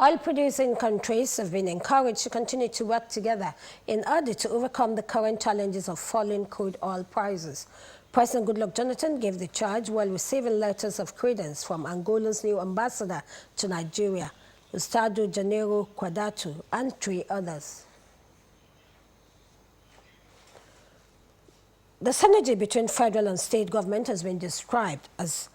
Oil-producing countries have been encouraged to continue to work together in order to overcome the current challenges of falling crude oil prices. President Goodluck Jonathan gave the charge while receiving letters of credence from Angola's new ambassador to Nigeria, Gustavo Janeiro Quadrato, and 3 others. The synergy between federal and state government has been described as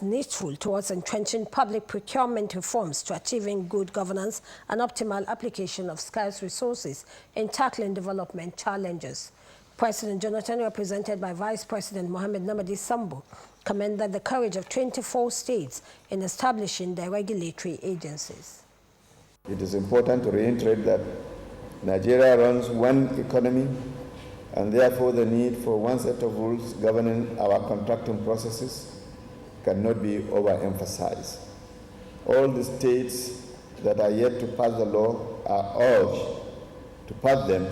needful towards entrenching public procurement reforms to achieving good governance and optimal application of scarce resources in tackling development challenges. President Jonathan, represented by Vice President Mohamed Namadi Sambo, commended the courage of 24 states in establishing their regulatory agencies. It is important to reiterate that Nigeria runs one economy, and therefore the need for one set of rules governing our contracting processes cannot be overemphasized. All the states that are yet to pass the law are urged to pass them,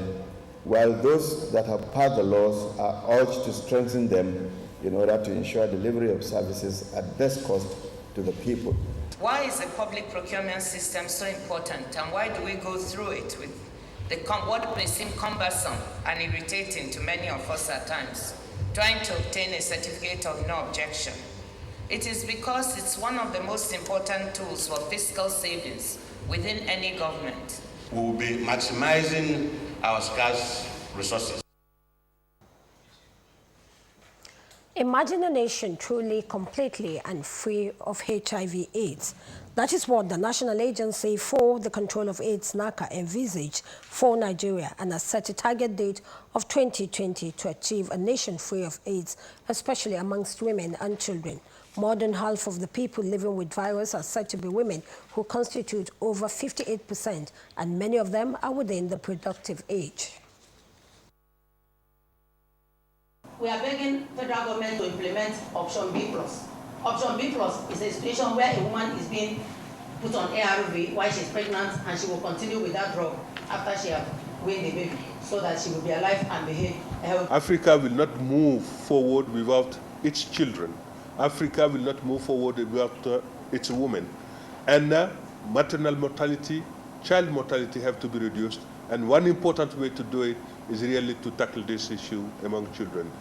while those that have passed the laws are urged to strengthen them in order to ensure delivery of services at best cost to the people. Why is the public procurement system so important, and why do we go through it with what may seem cumbersome and irritating to many of us at times, trying to obtain a certificate of no objection? It is because it's one of the most important tools for fiscal savings within any government. We will be maximizing our scarce resources. Imagine a nation truly, completely and free of HIV/AIDS. That is what the National Agency for the Control of AIDS, NACA, envisaged for Nigeria and has set a target date of 2020 to achieve a nation free of AIDS, especially amongst women and children. More than half of the people living with virus are said to be women, who constitute over 58%, and many of them are within the productive age. We are begging federal government to implement Option B+. Option B+ is a situation where a woman is being put on ARV while she's pregnant, and she will continue with that drug after she has weaned the baby, so that she will be alive and behave healthy. Africa will not move forward without its children. Africa will not move forward without its women. And maternal mortality, child mortality have to be reduced. And one important way to do it is really to tackle this issue among children.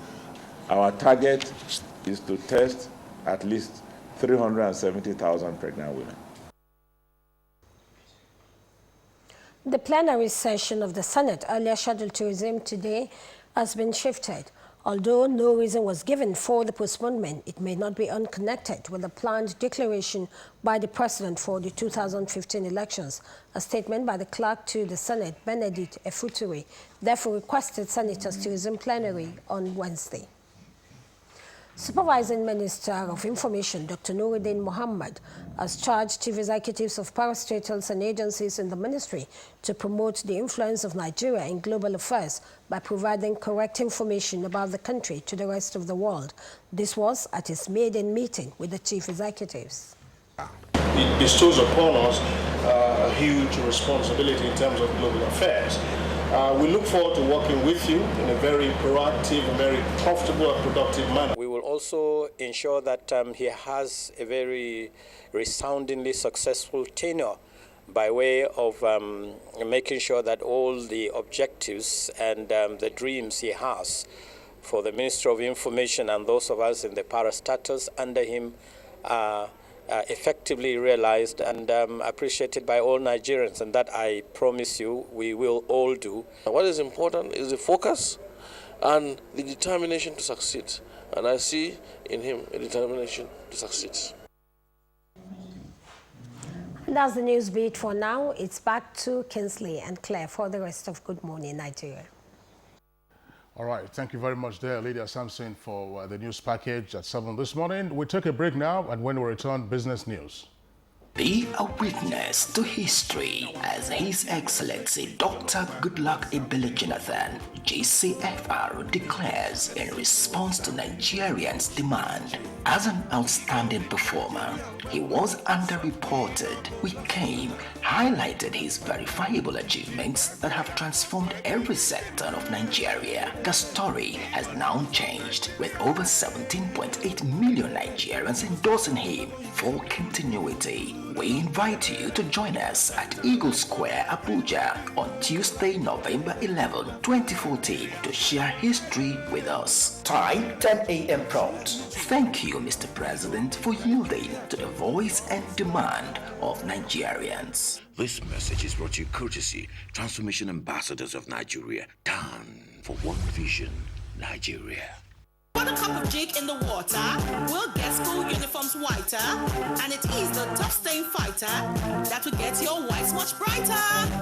Our target is to test at least 370,000 pregnant women. The plenary session of the Senate, earlier scheduled to resume today, has been shifted. Although no reason was given for the postponement, it may not be unconnected with the planned declaration by the President for the 2015 elections. A statement by the clerk to the Senate, Benedict Efuturi, therefore requested senators to resume plenary on Wednesday. Supervising Minister of Information, Dr. Nuruddin Mohammed, has charged chief executives of parastatals and agencies in the ministry to promote the influence of Nigeria in global affairs by providing correct information about the country to the rest of the world. This was at his maiden meeting with the chief executives. It bestows upon us a huge responsibility in terms of global affairs. We look forward to working with you in a very proactive, very profitable and productive manner. We will also ensure that he has a very resoundingly successful tenure by way of making sure that all the objectives and the dreams he has for the Ministry of Information and those of us in the parastatals under him are effectively realized and appreciated by all Nigerians, and that I promise you we will all do. What is important is the focus and the determination to succeed, and I see in him a determination to succeed. That's the news beat for now. It's back to Kinsley and Claire for the rest of Good Morning Nigeria. All right, thank you very much there, Lydia Sampson, for the news package at 7 this morning. We take a break now, and when we return, business news. Be a witness to history as His Excellency Dr. Goodluck Ebele Jonathan, GCFR, declares in response to Nigerians' demand. As an outstanding performer, he was underreported. We came, highlighted his verifiable achievements that have transformed every sector of Nigeria. The story has now changed, with over 17.8 million Nigerians endorsing him for continuity. We invite you to join us at Eagle Square, Abuja on Tuesday, November 11, 2014 to share history with us. Time 10 a.m. prompt. Thank you, Mr. President, for yielding to the voice and demand of Nigerians. This message is brought to you courtesy Transformation Ambassadors of Nigeria. Done for one vision, Nigeria. Put a cup of jig in the water, we'll get school uniforms whiter, and it is the tough stain fighter that will get your whites much brighter.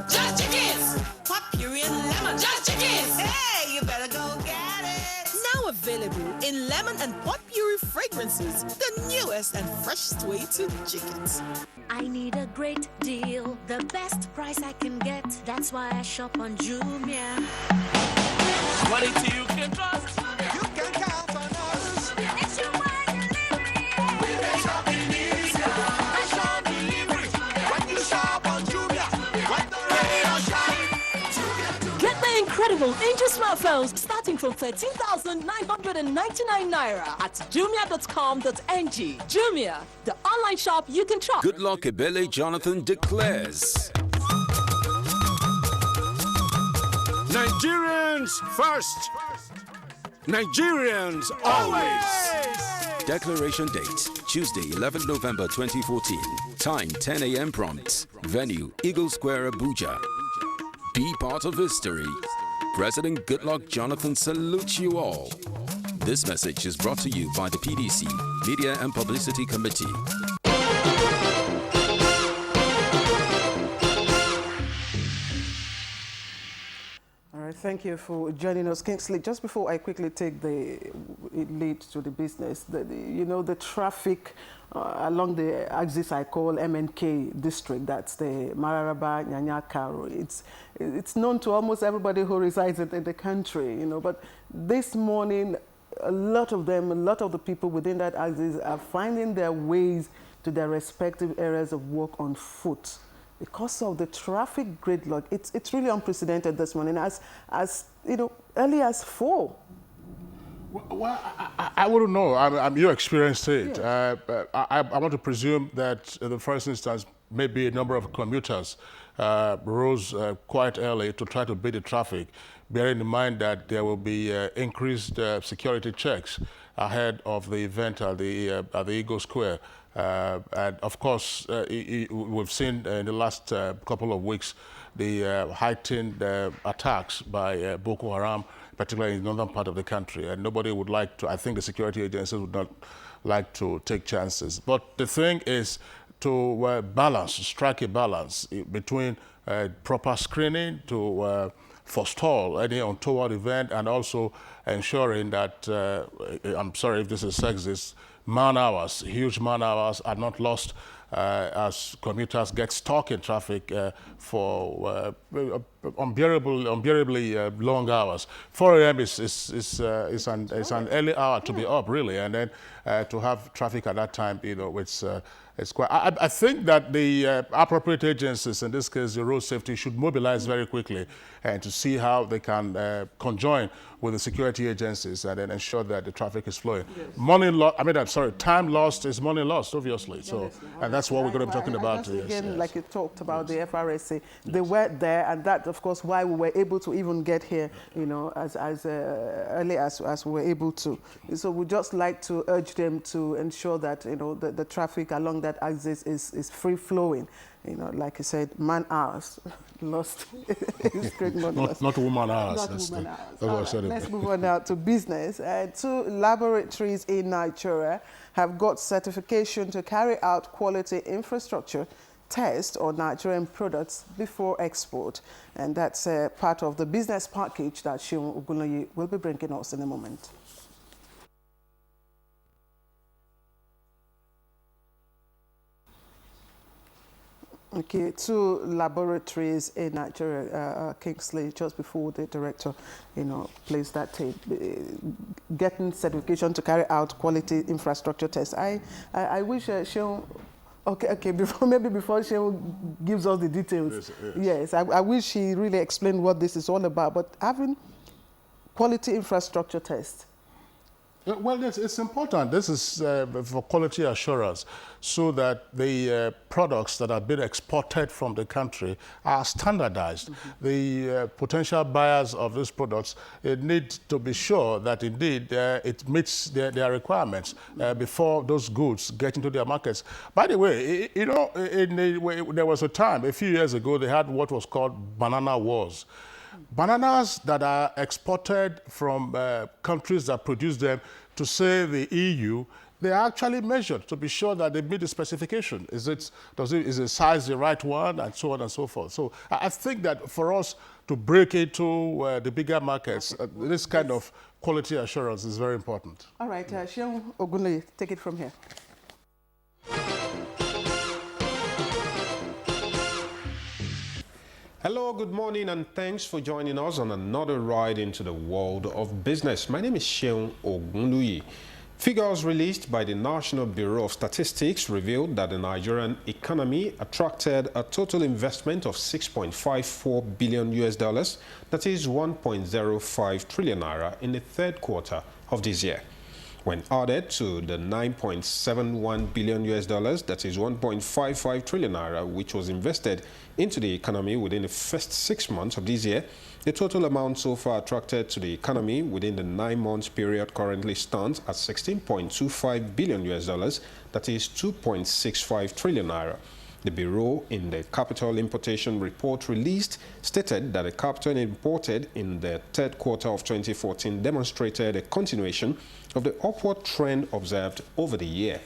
Just Chickens! Pot puree and lemon. Just Chickens! Hey, you better go get it! Now available in lemon and pot puree fragrances, the newest and freshest way to chickens. I need a great deal, the best price I can get. That's why I shop on Jumia. Quality you can trust. You can count on us. Nationwide delivery. We make shopping easier. National delivery. When you shop on Jumia, when the radio shine. Get the incredible Angel smartphones starting from 13,999 naira at jumia.com.ng. Jumia, the online shop you can trust. Goodluck Ebele Jonathan declares, Nigerians first, Nigerians always. Declaration date, Tuesday, 11 November 2014. Time, 10 a.m. prompt. Venue, Eagle Square, Abuja. Be part of history. President Goodluck Jonathan salutes you all. This message is brought to you by the PDC, Media and Publicity Committee. Thank you for joining us, Kingsley. Just before I quickly take the lead to the business, the traffic along the axis I call MNK district, that's the Mararaba, Nyanya, Karo. It's known to almost everybody who resides in the country, but this morning, a lot of the people within that axis are finding their ways to their respective areas of work on foot. Because of the traffic gridlock, it's really unprecedented this morning. As early as 4. Well, I wouldn't know. You experienced it. Yes. I want to presume that in the first instance, maybe a number of commuters rose quite early to try to beat the traffic, bearing in mind that there will be increased security checks ahead of the event at the Eagle Square. And of course, we've seen in the last couple of weeks the heightened attacks by Boko Haram, particularly in the northern part of the country. And nobody would like to, I think the security agencies would not like to take chances. But the thing is to strike a balance between proper screening to forestall any untoward event, and also ensuring that, I'm sorry if this is sexist, huge man hours are not lost as commuters get stuck in traffic for unbearably long hours. 4 a.m. is an early hour to be up, really, and then to have traffic at that time, it's quite. I think that the appropriate agencies, in this case the road safety, should mobilize very quickly and to see how they can conjoin with the security agencies and then ensure that the traffic is flowing. Yes. Time lost is money lost, obviously. So, and that's what we're going to be talking about. Again, like you talked about the FRSA, they were there, and that, of course, why we were able to even get here, as early as we were able to. So we just like to urge them to ensure that, the traffic along that axis is free flowing. Like you said, man hours lost. Not woman hours. Let's move on now to business. 2 laboratories in Nigeria have got certification to carry out quality infrastructure tests on Nigerian products before export. And that's part of the business package that Shion Ogunloye will be bringing us in a moment. Okay, 2 laboratories in Nigeria, Kingsley, just before the director, placed that tape, getting certification to carry out quality infrastructure tests. I wish Shion, before Shion gives us the details. Yes, I wish he really explained what this is all about. But having quality infrastructure tests, Well, it's important. This is for quality assurance, so that the products that are being exported from the country are standardized. The potential buyers of these products need to be sure that indeed it meets their requirements before those goods get into their markets. By the way, you know, there was a time, a few years ago, they had what was called banana wars. Bananas that are exported from countries that produce them to, say, the EU, they are actually measured to be sure that they meet the specification. Is the size the right one, and so on and so forth. So I think that for us to break into the bigger markets, this kind of quality assurance is very important. All right, Sheung Ogunle, take it from here. Hello, good morning, and thanks for joining us on another ride into the world of business. My name is Sheung Ogunluyi. Figures released by the National Bureau of Statistics revealed that the Nigerian economy attracted a total investment of $6.54 billion, that is 1.05 trillion naira, in the third quarter of this year. When added to the $9.71 billion, that is 1.55 trillion naira, which was invested into the economy within the first 6 months of this year, the total amount so far attracted to the economy within the 9 months period currently stands at $16.25 billion, that is 2.65 trillion naira. The Bureau, in the Capital Importation Report released, stated that the capital imported in the third quarter of 2014 demonstrated a continuation of the upward trend observed over the year.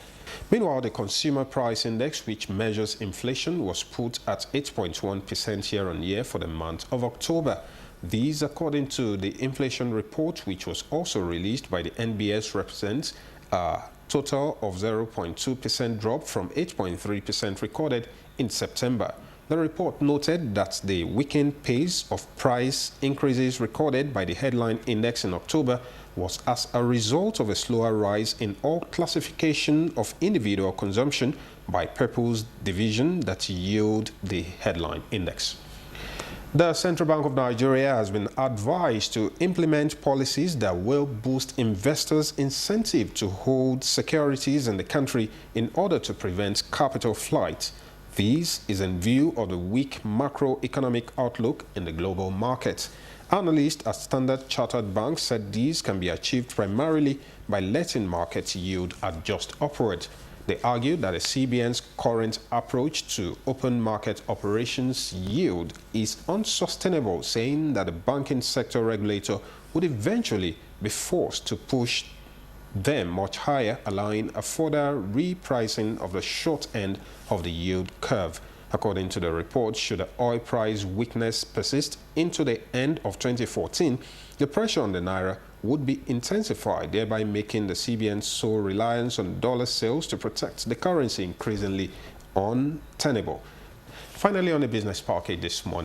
Meanwhile, the Consumer Price Index, which measures inflation, was put at 8.1% year-on-year for the month of October. These, according to the inflation report, which was also released by the NBS, represents a total of 0.2% drop from 8.3% recorded in September. The report noted that the weakened pace of price increases recorded by the headline index in October was as a result of a slower rise in all classification of individual consumption by purpose division that yield the headline index. The Central Bank of Nigeria has been advised to implement policies that will boost investors' incentive to hold securities in the country in order to prevent capital flight. This is in view of the weak macroeconomic outlook in the global market. Analysts at Standard Chartered Bank said these can be achieved primarily by letting market yield adjust upward. They argued that the CBN's current approach to open market operations yield is unsustainable, saying that the banking sector regulator would eventually be forced to push them much higher, allowing a further repricing of the short end of the yield curve. According to the report, should the oil price weakness persist into the end of 2014, the pressure on the naira would be intensified, thereby making the CBN's sole reliance on dollar sales to protect the currency increasingly untenable. Finally, on the business package this morning,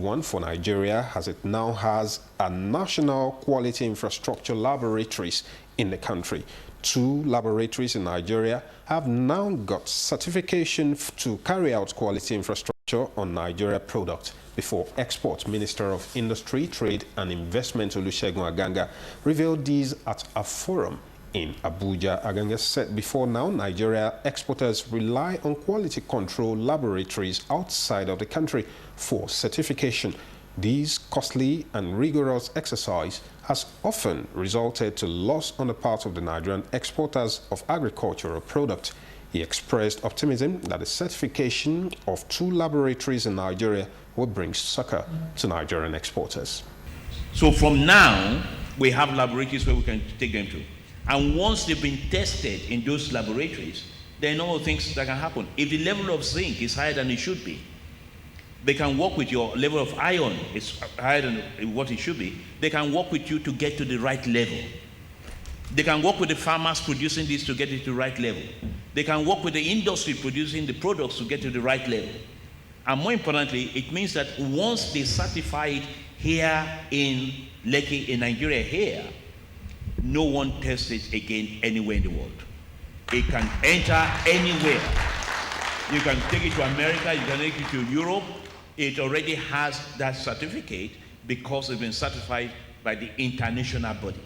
one for Nigeria, as it now has a national quality infrastructure laboratories in the country. 2 laboratories in Nigeria have now got certification to carry out quality infrastructure on Nigeria products before export. Minister of Industry, Trade and Investment Olusegun Aganga revealed these at a forum in Abuja. Aganga said before now, Nigeria exporters rely on quality control laboratories outside of the country for certification. These costly and rigorous exercise has often resulted to loss on the part of the Nigerian exporters of agricultural products. He expressed optimism that the certification of 2 laboratories in Nigeria will bring succor to Nigerian exporters. So from now, we have laboratories where we can take them to. And once they've been tested in those laboratories, there are no things that can happen. If the level of zinc is higher than it should be, they can work with your level of iron, it's higher than what it should be. They can work with you to get to the right level. They can work with the farmers producing this to get it to the right level. They can work with the industry producing the products to get to the right level. And more importantly, it means that once they certify it here in Lekki, in Nigeria here, no one tests it again anywhere in the world. It can enter anywhere. You can take it to America, you can take it to Europe. It already has that certificate because it's been certified by the international body.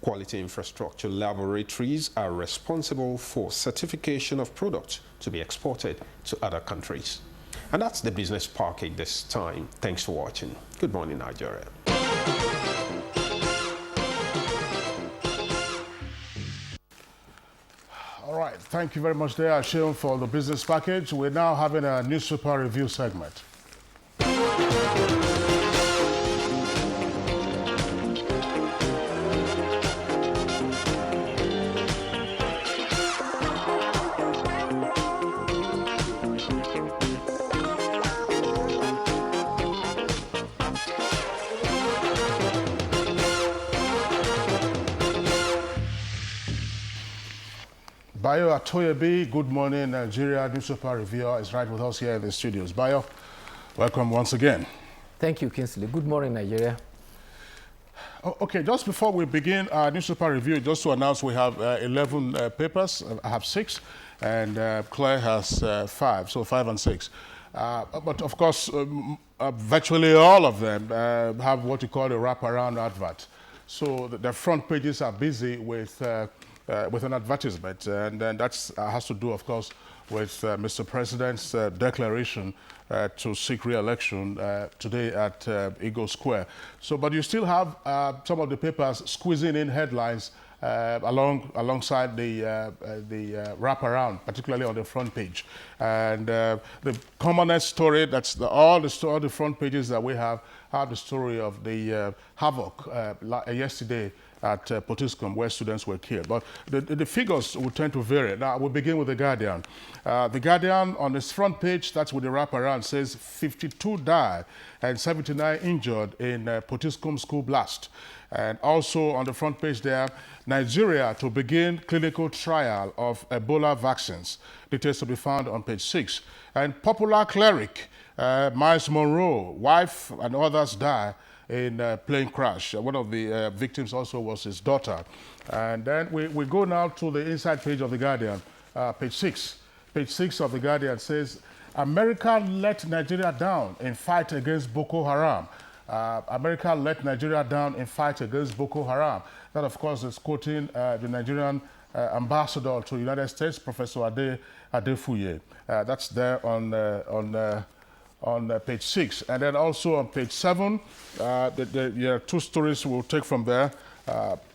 Quality infrastructure laboratories are responsible for certification of products to be exported to other countries. And that's the business package this time. Thanks for watching. Good morning, Nigeria. All right, thank you very much there, Sheon, for the business package. We're now having a newspaper review segment. Bayo Atoyebi, good morning, Nigeria newspaper reviewer, is right with us here in the studios. Bayo, welcome once again. Thank you, Kingsley. Good morning, Nigeria. Okay, just before we begin our newspaper review, just to announce we have 11 papers. I have 6, and Claire has 5, so 5 and 6. But of course, virtually all of them have what you call a wraparound advert. So the front pages are busy with an advertisement, and that has to do, of course, with Mr. President's declaration to seek re-election today at Eagle Square. So, but you still have some of the papers squeezing in headlines alongside the wraparound, particularly on the front page. And the commonest story, that's all the front pages that we have the story of the havoc yesterday at Potiskum, where students were killed. But the figures will tend to vary. Now, we'll begin with The Guardian. The Guardian, on its front page, that's with the wraparound, says 52 died and 79 injured in Potiskum school blast. And also on the front page there, Nigeria to begin clinical trial of Ebola vaccines. Details to be found on page 6. And popular cleric, Miles Monroe, wife and others die in a plane crash. One of the victims also was his daughter. And then we go now to the inside page of The Guardian, page 6. Page 6 of The Guardian says, America let Nigeria down in fight against Boko Haram. America let Nigeria down in fight against Boko Haram. That, of course, is quoting the Nigerian ambassador to the United States, Professor Adefuye. That's there on page 6. And then also on page 7, there are 2 stories we'll take from there.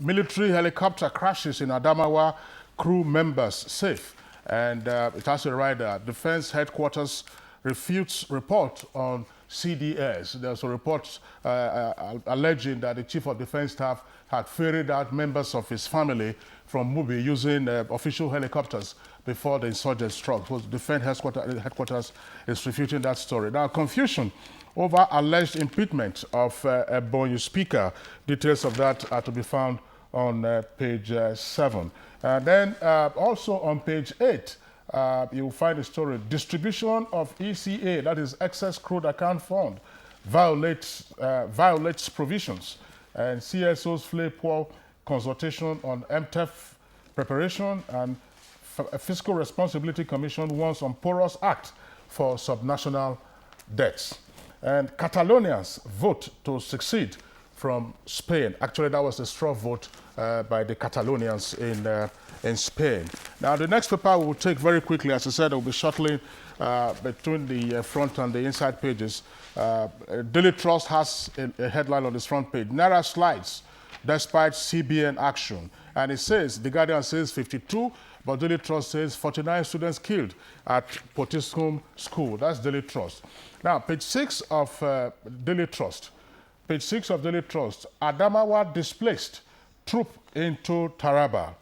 Military helicopter crashes in Adamawa, crew members safe. And it has a rider, Defense Headquarters refutes report on CDS. There's a report alleging that the Chief of Defense Staff had ferried out members of his family from Mubi using official helicopters before the insurgents struck. So the Defense Headquarters is refuting that story. Now, confusion over alleged impeachment of Ebonyi Speaker. Details of that are to be found on page 7. And then also on page 8, you'll find a story, distribution of ECA, that is Excess Crude Account Fund, violates provisions. And CSO's FLAPO consultation on MTEF preparation, and Fiscal Responsibility Commission wants on porous act for subnational debts. And Catalonians vote to succeed from Spain. Actually, that was a straw vote by the Catalonians in Spain. Now, the next paper we will take very quickly, as I said, will be shuttling between the front and the inside pages. Daily Trust has a headline on its front page, Naira slides despite CBN action. And it says, The Guardian says 52, but Daily Trust says 49 students killed at Potiskum School. That's Daily Trust. Now, page 6 of Daily Trust. Page 6 of Daily Trust, Adamawa displaced, troop into Taraba.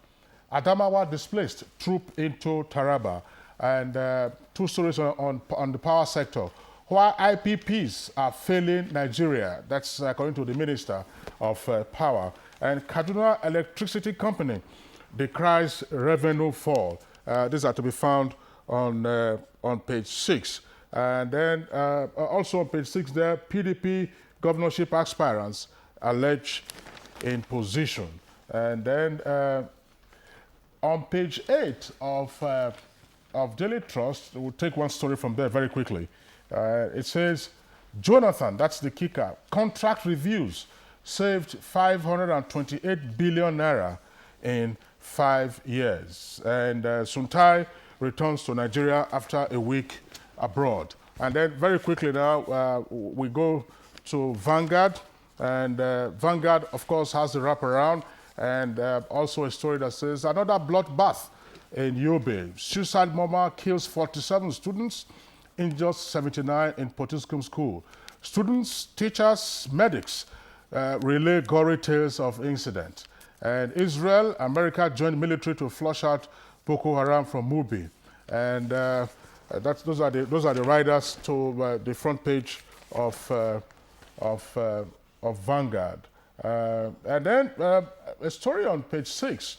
Adamawa displaced, troop into Taraba. And 2 stories on the power sector. Why IPPs are failing Nigeria. That's according to the Minister of Power. And Kaduna Electricity Company decries revenue fall. These are to be found on page 6. And then also on page 6 there, PDP governorship aspirants allege imposition. And then on page 8 of Daily Trust, we'll take one story from there very quickly. It says, Jonathan, that's the kicker, contract reviews saved 528 billion naira in 5 years. And Suntai returns to Nigeria after a week abroad. And then very quickly now, we go to Vanguard. And Vanguard, of course, has the wraparound and also a story that says another bloodbath in Yobe. Suicide bomber kills 47 students, injures 79 in Potiskum School. Students, teachers, medics relay gory tales of incident. And Israel, America joined military to flush out Boko Haram from Mubi. And those are the riders to the front page of Vanguard. And then a story on page 6.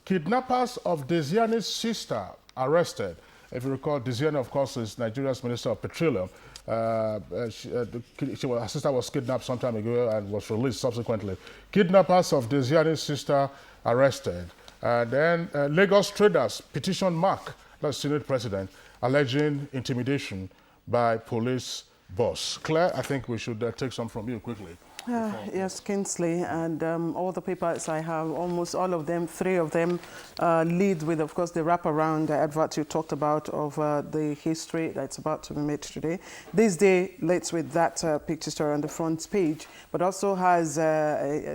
Kidnappers of Desiani's sister arrested. If you recall, Desiani, of course, is Nigeria's Minister of Petroleum. Her sister was kidnapped some time ago and was released subsequently. Kidnappers of Desiani's sister arrested. Then Lagos traders petition Mark, the Senate President, alleging intimidation by police boss. Claire, I think we should take some from you quickly. Yes, Kingsley, and all the papers I have, almost all of them, 3 of them lead with, of course, the wraparound advert you talked about of the history that's about to be made today. This day leads with that picture story on the front page, but also has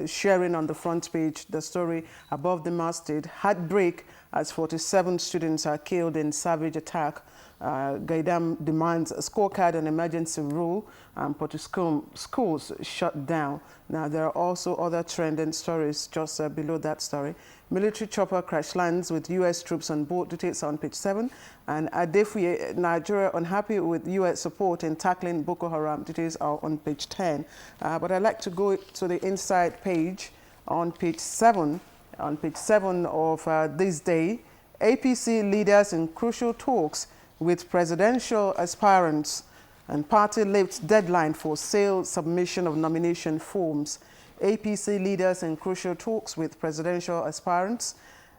sharing on the front page the story above the masthead, heartbreak as 47 students are killed in savage attack. Gaidam demands a scorecard on emergency rule, and Potiskum schools shut down. Now, there are also other trending stories just below that story. Military chopper crash lands with U.S. troops on board. Details on page 7. And Adefuye, Nigeria unhappy with U.S. support in tackling Boko Haram. Details are on page 10. But I'd like to go to the inside page on page 7. On page 7 of this day, APC leaders in crucial talks with presidential aspirants, and party lifts deadline for sale submission of nomination forms. APC leaders in crucial talks with presidential aspirants.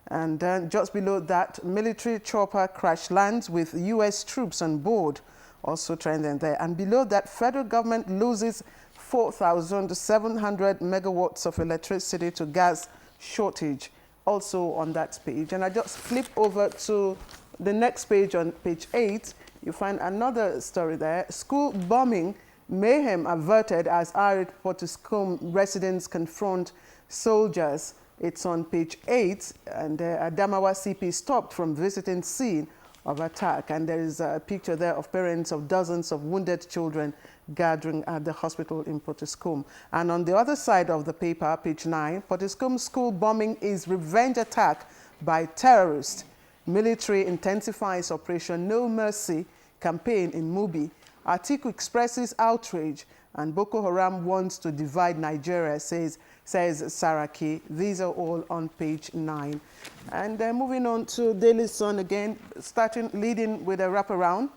And then just below that, military chopper crash lands with U.S. troops on board, also trending there. And below that, federal government loses 4,700 megawatts of electricity to gas shortage, also on that page. And I just flip over to the next page, on page 8, you find another story there. School bombing, mayhem averted as Arid Potiskum residents confront soldiers. It's on page 8, and Adamawa CP stopped from visiting scene of attack. And there is a picture there of parents of dozens of wounded children gathering at the hospital in Potiskum. And on the other side of the paper, page 9, Potiskum school bombing is revenge attack by terrorists. Military intensifies Operation No Mercy campaign in Mubi. Atiku expresses outrage, and Boko Haram wants to divide Nigeria, says Saraki. These are all on page 9. And moving on to Daily Sun again, leading with a wraparound,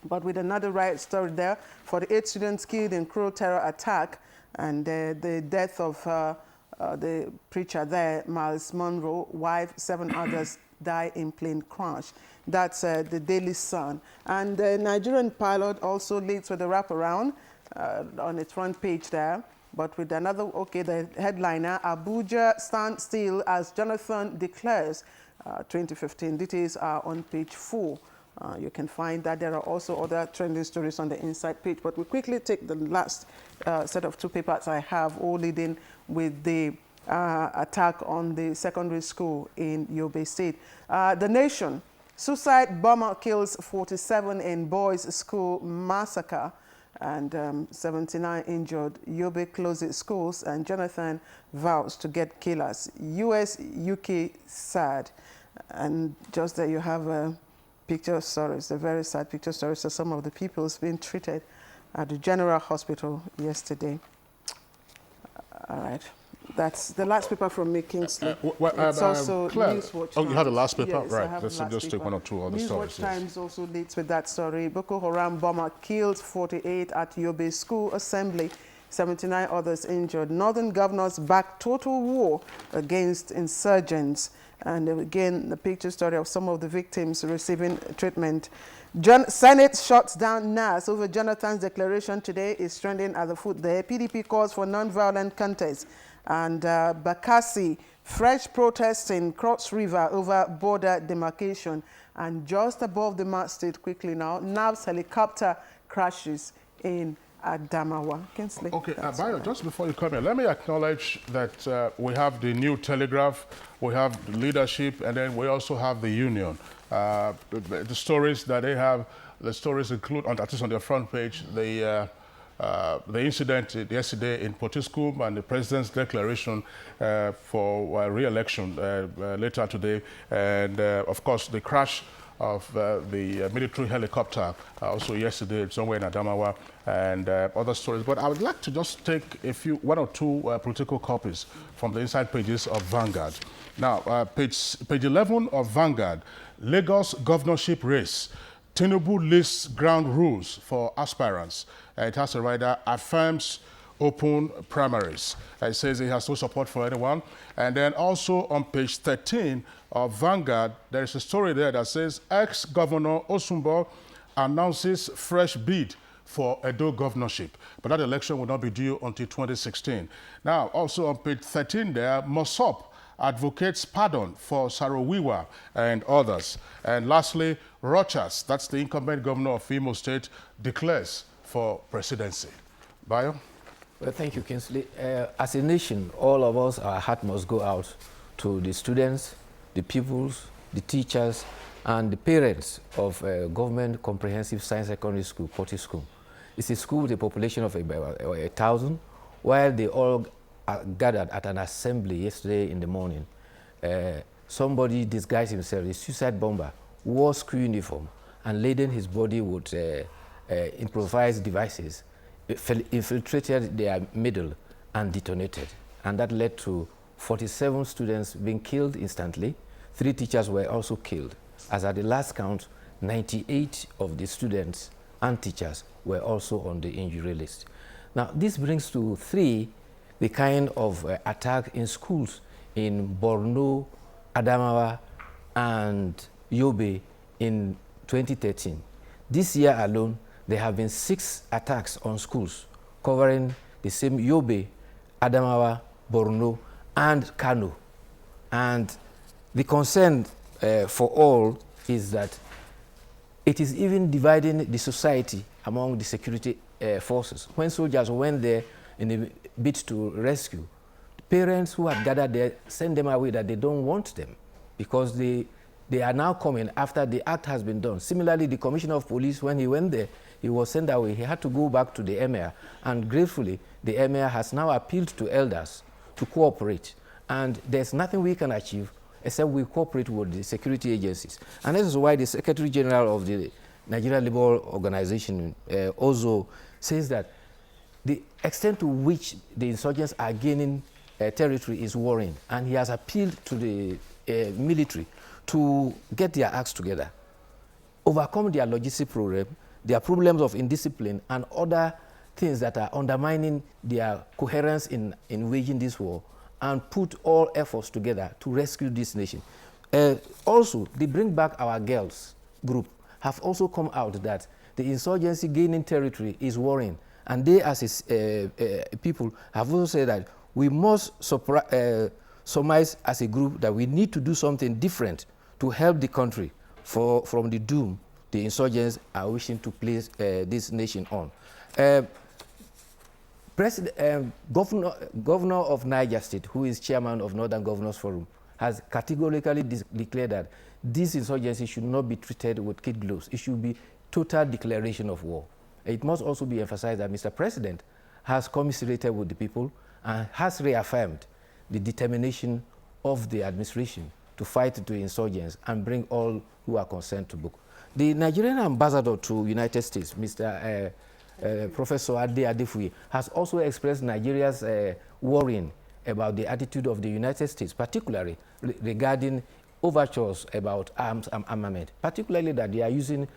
but with another riot story there. 48 students killed in cruel terror attack, and the death of the preacher there, Miles Monroe, wife, 7 others die in plane crash. That's the Daily Sun. And the Nigerian pilot also leads with a wraparound on its front page there, but with another, okay, the headliner, Abuja stands still as Jonathan declares 2015. Details are on page 4. You can find that there are also other trending stories on the inside page, but we quickly take the last set of 2 papers I have, all leading with the attack on the secondary school in Yobe State. The Nation, suicide bomber kills 47 in boys' school massacre, and 79 injured. Yobe closes schools, and Jonathan vows to get killers. US, UK sad. And just there you have a picture stories, a very sad picture stories of some of the people being treated at the General Hospital yesterday. All right. That's the last paper from me, Kingsley. It's also Claire, Newswatch. Oh, you had the last paper? Yes, right. Let's just take 1 or 2 other stories. Newswatch Times also leads with that story. Boko Haram bomber killed 48 at Yobe School Assembly. 79 others injured. Northern governors back total war against insurgents. And again, the picture story of some of the victims receiving treatment. Senate shuts down NAS over Jonathan's declaration today is trending at the foot there. PDP calls for non-violent contest. And Bakassi, fresh protests in Cross River over border demarcation. And just above the map state quickly now, NAV's helicopter crashes in Adamawa. Kinsley. Okay, Bayo, just before you come in, let me acknowledge that we have the New Telegraph, we have the leadership, and then we also have the union. The stories that they have, the stories include, at least on their front page, the incident yesterday in Potiskum and the president's declaration for re-election later today, and of course the crash of the military helicopter also yesterday somewhere in Adamawa, and other stories. But I would like to just take one or two political copies from the inside pages of Vanguard. Now, page 11 of Vanguard, Lagos governorship race. Tinubu lists ground rules for aspirants. It has a rider, affirms open primaries. It says it has no support for anyone. And then also on page 13 of Vanguard, there is a story there that says ex-governor Osumbo announces fresh bid for Edo governorship. But that election will not be due until 2016. Now, also on page 13 there, Mosop advocates pardon for Sarowiwa and others. And lastly, Rochas, that's the incumbent governor of Imo State, declares for presidency. Bayo? Well, thank you, Kinsley. As a nation, all of us, our heart must go out to the students, the pupils, the teachers, and the parents of Government Comprehensive Science Secondary School, Potiskum. It's a school with a population of about 1,000, while they all gathered at an assembly yesterday in the morning. Somebody disguised himself, a suicide bomber, wore school uniform, and laden his body with improvised devices, infiltrated their middle and detonated. And that led to 47 students being killed instantly. 3 teachers were also killed. As at the last count, 98 of the students and teachers were also on the injury list. Now, this brings to 3 the kind of attack in schools in Borno, Adamawa, and Yobe in 2013. This year alone, there have been 6 attacks on schools covering the same Yobe, Adamawa, Borno, and Kano. And the concern for all is that it is even dividing the society among the security forces. When soldiers went there in a bid to rescue, parents who had gathered there send them away that they don't want them because they are now coming after the act has been done. Similarly, the commissioner of police, when he went there, he was sent away. He had to go back to the emir, and gratefully, the emir has now appealed to elders to cooperate. And there's nothing we can achieve except we cooperate with the security agencies. And this is why the Secretary General of the Nigeria Labour Organization also says that the extent to which the insurgents are gaining territory is worrying. And he has appealed to the military to get their acts together, overcome their logistic program, their problems of indiscipline, and other things that are undermining their coherence in waging this war, and put all efforts together to rescue this nation. Also, the Bring Back Our Girls group have also come out that the insurgency gaining territory is worrying. And they, as people, have also said that we must surmise as a group that we need to do something different to help the country from the doom the insurgents are wishing to place this nation on. Governor of Niger State, who is chairman of Northern Governors Forum, has categorically declared that this insurgency should not be treated with kid gloves. It should be total declaration of war. It must also be emphasized that Mr. President has commiserated with the people and has reaffirmed the determination of the administration to fight the insurgents and bring all who are concerned to book. The Nigerian ambassador to United States, Mr. Professor Ade Adefuye, has also expressed Nigeria's worrying about the attitude of the United States, particularly regarding overtures about arms and armament, particularly that they are using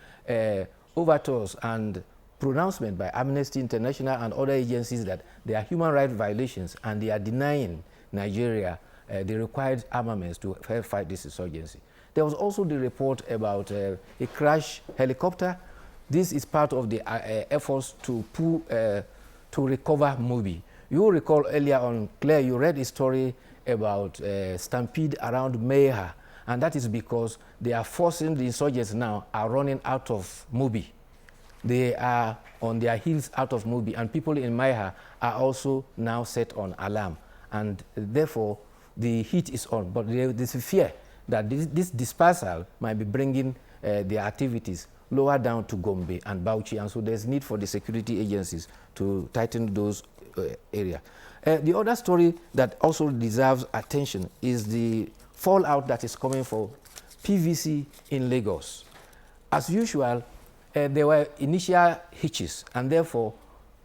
overtures and pronouncement by Amnesty International and other agencies that there are human rights violations and they are denying Nigeria the required armaments to help fight this insurgency. There was also the report about a crashed helicopter. This is part of the efforts to recover Mobi. You will recall earlier on, Claire, you read a story about stampede around Meiha, and that is because they are forcing the insurgents now are running out of Mobi. They are on their heels out of Mobi, and people in Meiha are also now set on alarm, and therefore the heat is on. But there's a fear that this dispersal might be bringing their activities lower down to Gombe and Bauchi, and so there's need for the security agencies to tighten those areas. The other story that also deserves attention is the fallout that is coming for PVC in Lagos. As usual, there were initial hitches, and therefore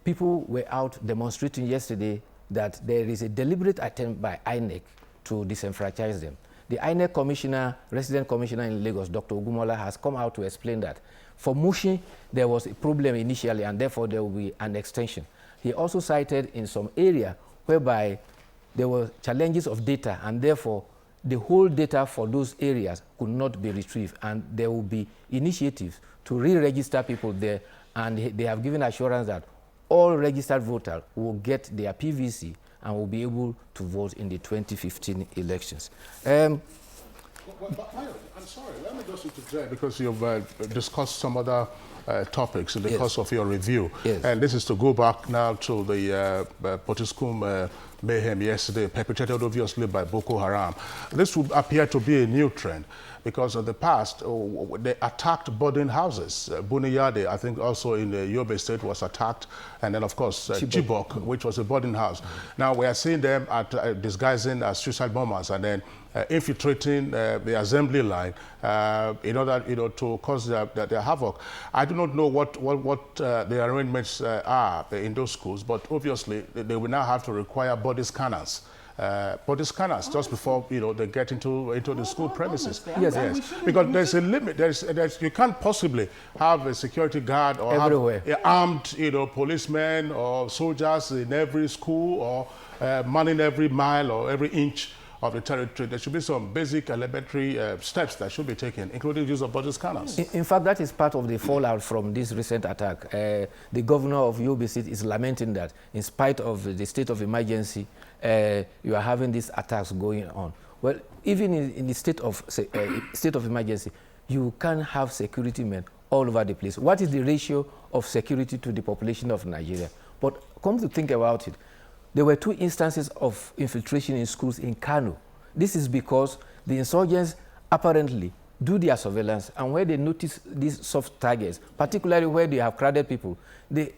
people were out demonstrating yesterday that there is a deliberate attempt by INEC to disenfranchise them. The INEC commissioner, resident commissioner in Lagos, Dr. Ogumola, has come out to explain that for Mushi, there was a problem initially, and therefore there will be an extension. He also cited in some area whereby there were challenges of data, and therefore the whole data for those areas could not be retrieved, and there will be initiatives to re-register people there, and they have given assurance that all registered voters will get their PVC and will be able to vote in the 2015 elections. I'm sorry, let me just interject because you've discussed some other topics in the course of your review. Yes. And this is to go back now to the Potiskum mayhem yesterday, perpetrated obviously by Boko Haram. This would appear to be a new trend because in the past, they attacked boarding houses. Buniyade, I think also in Yobe State, was attacked. And then, of course, Chibok, which was a boarding house. Now, we are seeing them at, disguising as suicide bombers and then infiltrating the assembly line in order, to cause their havoc. I do not know what the arrangements are in those schools, but obviously they will now have to require body scanners. Just before they get into the school premises. Yes. Because there's a limit. You can't possibly have a security guard or everywhere have armed policemen or soldiers in every school or manning every mile or every inch of the territory. There should be some basic elementary steps that should be taken, including use of body scanners. In fact, that is part of the fallout from this recent attack. The governor of Yobe State is lamenting that in spite of the state of emergency, you are having these attacks going on. Well, even in the state of emergency, you can have security men all over the place. What is the ratio of security to the population of Nigeria? But come to think about it, there were 2 instances of infiltration in schools in Kano. This is because the insurgents apparently do their surveillance, and where they notice these soft targets, particularly where they have crowded people,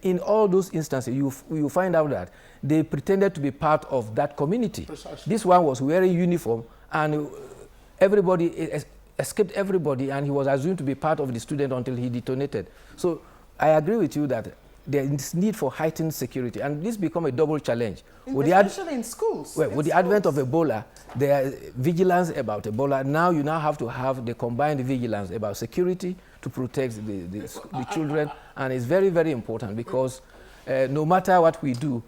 in all those instances, you find out that they pretended to be part of that community. Precisely. This one was wearing uniform, and everybody escaped everybody, and he was assumed to be part of the student until he detonated. So I agree with you that there is need for heightened security, and this become a double challenge. Especially in schools. Well, with the advent of Ebola, there is vigilance about Ebola. Now you have to have the combined vigilance about security to protect the children, and it's very, very important because no matter what we do,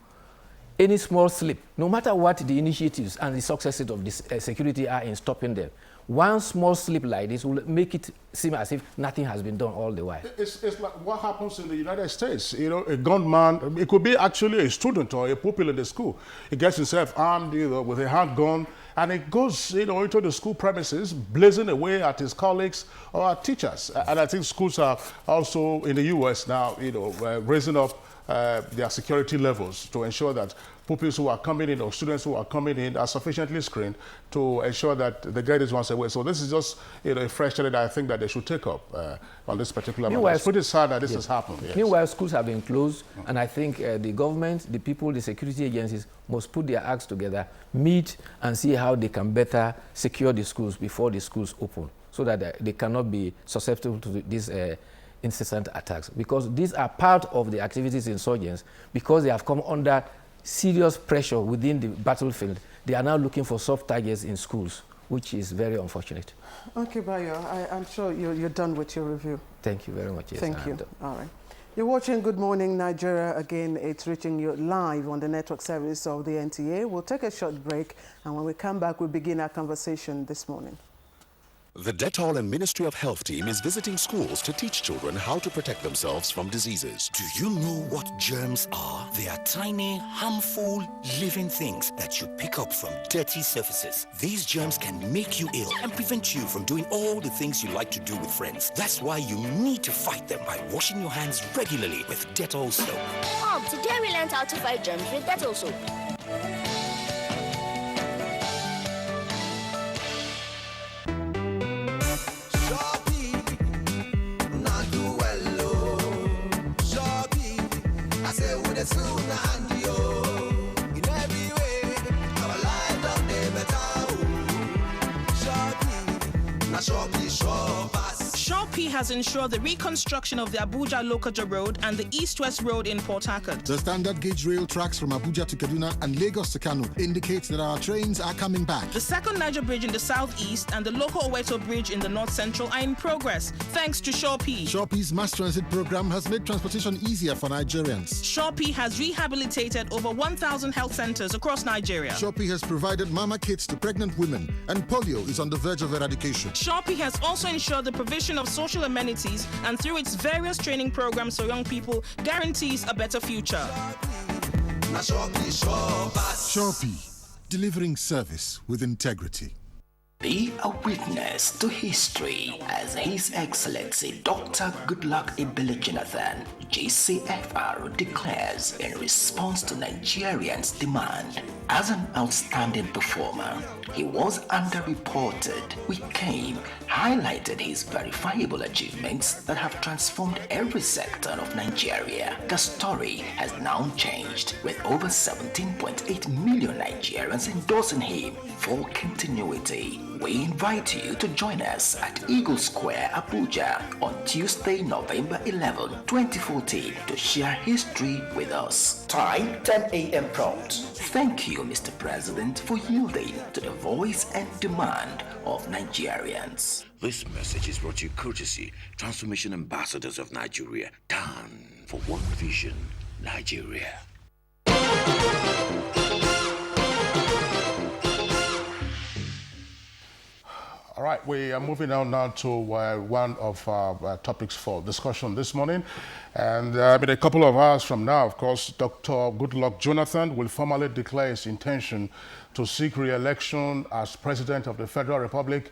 any small slip, no matter what the initiatives and the successes of this security are in stopping them, one small slip like this will make it seem as if nothing has been done all the while. It's like what happens in the United States. A gunman, it could be actually a student or a pupil in the school. He gets himself armed, with a handgun, and it goes, into the school premises, blazing away at his colleagues or at teachers. And I think schools are also in the U.S. now, raising up their security levels to ensure that pupils who are coming in or students who are coming in are sufficiently screened to ensure that the guide is once away. So this is just a fresh challenge that I think that they should take up on this particular matter. It's pretty sad that this has happened. Yes. Meanwhile, schools have been closed, and I think the government, the people, the security agencies must put their acts together, meet and see how they can better secure the schools before the schools open, so that they cannot be susceptible to these incessant attacks, because these are part of the activities in insurgents, because they have come under serious pressure within the battlefield. They are now looking for soft targets in schools, which is very unfortunate. Okay, Bayo, I'm sure you're done with your review. Thank you very much. Yes, Thank you. All right. You're watching Good Morning Nigeria. Again, it's reaching you live on the network service of the NTA. We'll take a short break, and when we come back, we'll begin our conversation this morning. The Dettol and Ministry of Health team is visiting schools to teach children how to protect themselves from diseases. Do you know what germs are? They are tiny, harmful, living things that you pick up from dirty surfaces. These germs can make you ill and prevent you from doing all the things you like to do with friends. That's why you need to fight them by washing your hands regularly with Dettol soap. Mom, today we learned how to fight germs with Dettol soap. Shopee has ensured the reconstruction of the Abuja-Lokoja Road and the East-West Road in Port Harcourt. The standard gauge rail tracks from Abuja to Kaduna and Lagos to Kano indicates that our trains are coming back. The second Niger Bridge in the southeast and the local Oweto Bridge in the north central are in progress, thanks to Shopee. Shopee's mass transit program has made transportation easier for Nigerians. Shopee has rehabilitated over 1,000 health centers across Nigeria. Shopee has provided mama kits to pregnant women, and polio is on the verge of eradication. Shopee has also ensured the provision of social amenities, and through its various training programs for young people, guarantees a better future. Shopee, delivering service with integrity. Be a witness to history as His Excellency Dr. Goodluck Ebele Jonathan, JCFR, declares in response to Nigerians' demand. As an outstanding performer, he was underreported. We came, highlighted his verifiable achievements that have transformed every sector of Nigeria. The story has now changed, with over 17.8 million Nigerians endorsing him for continuity. We invite you to join us at Eagle Square, Abuja on Tuesday, November 11, 2014 to share history with us. Time 10 a.m. prompt. Thank you, Mr. President, for yielding to the voice and demand of Nigerians. This message is brought to you courtesy Transformation Ambassadors of Nigeria. Done for One Vision, Nigeria. All right, we are moving on now to one of our topics for discussion this morning. And in a couple of hours from now, of course, Dr. Goodluck Jonathan will formally declare his intention to seek re-election as President of the Federal Republic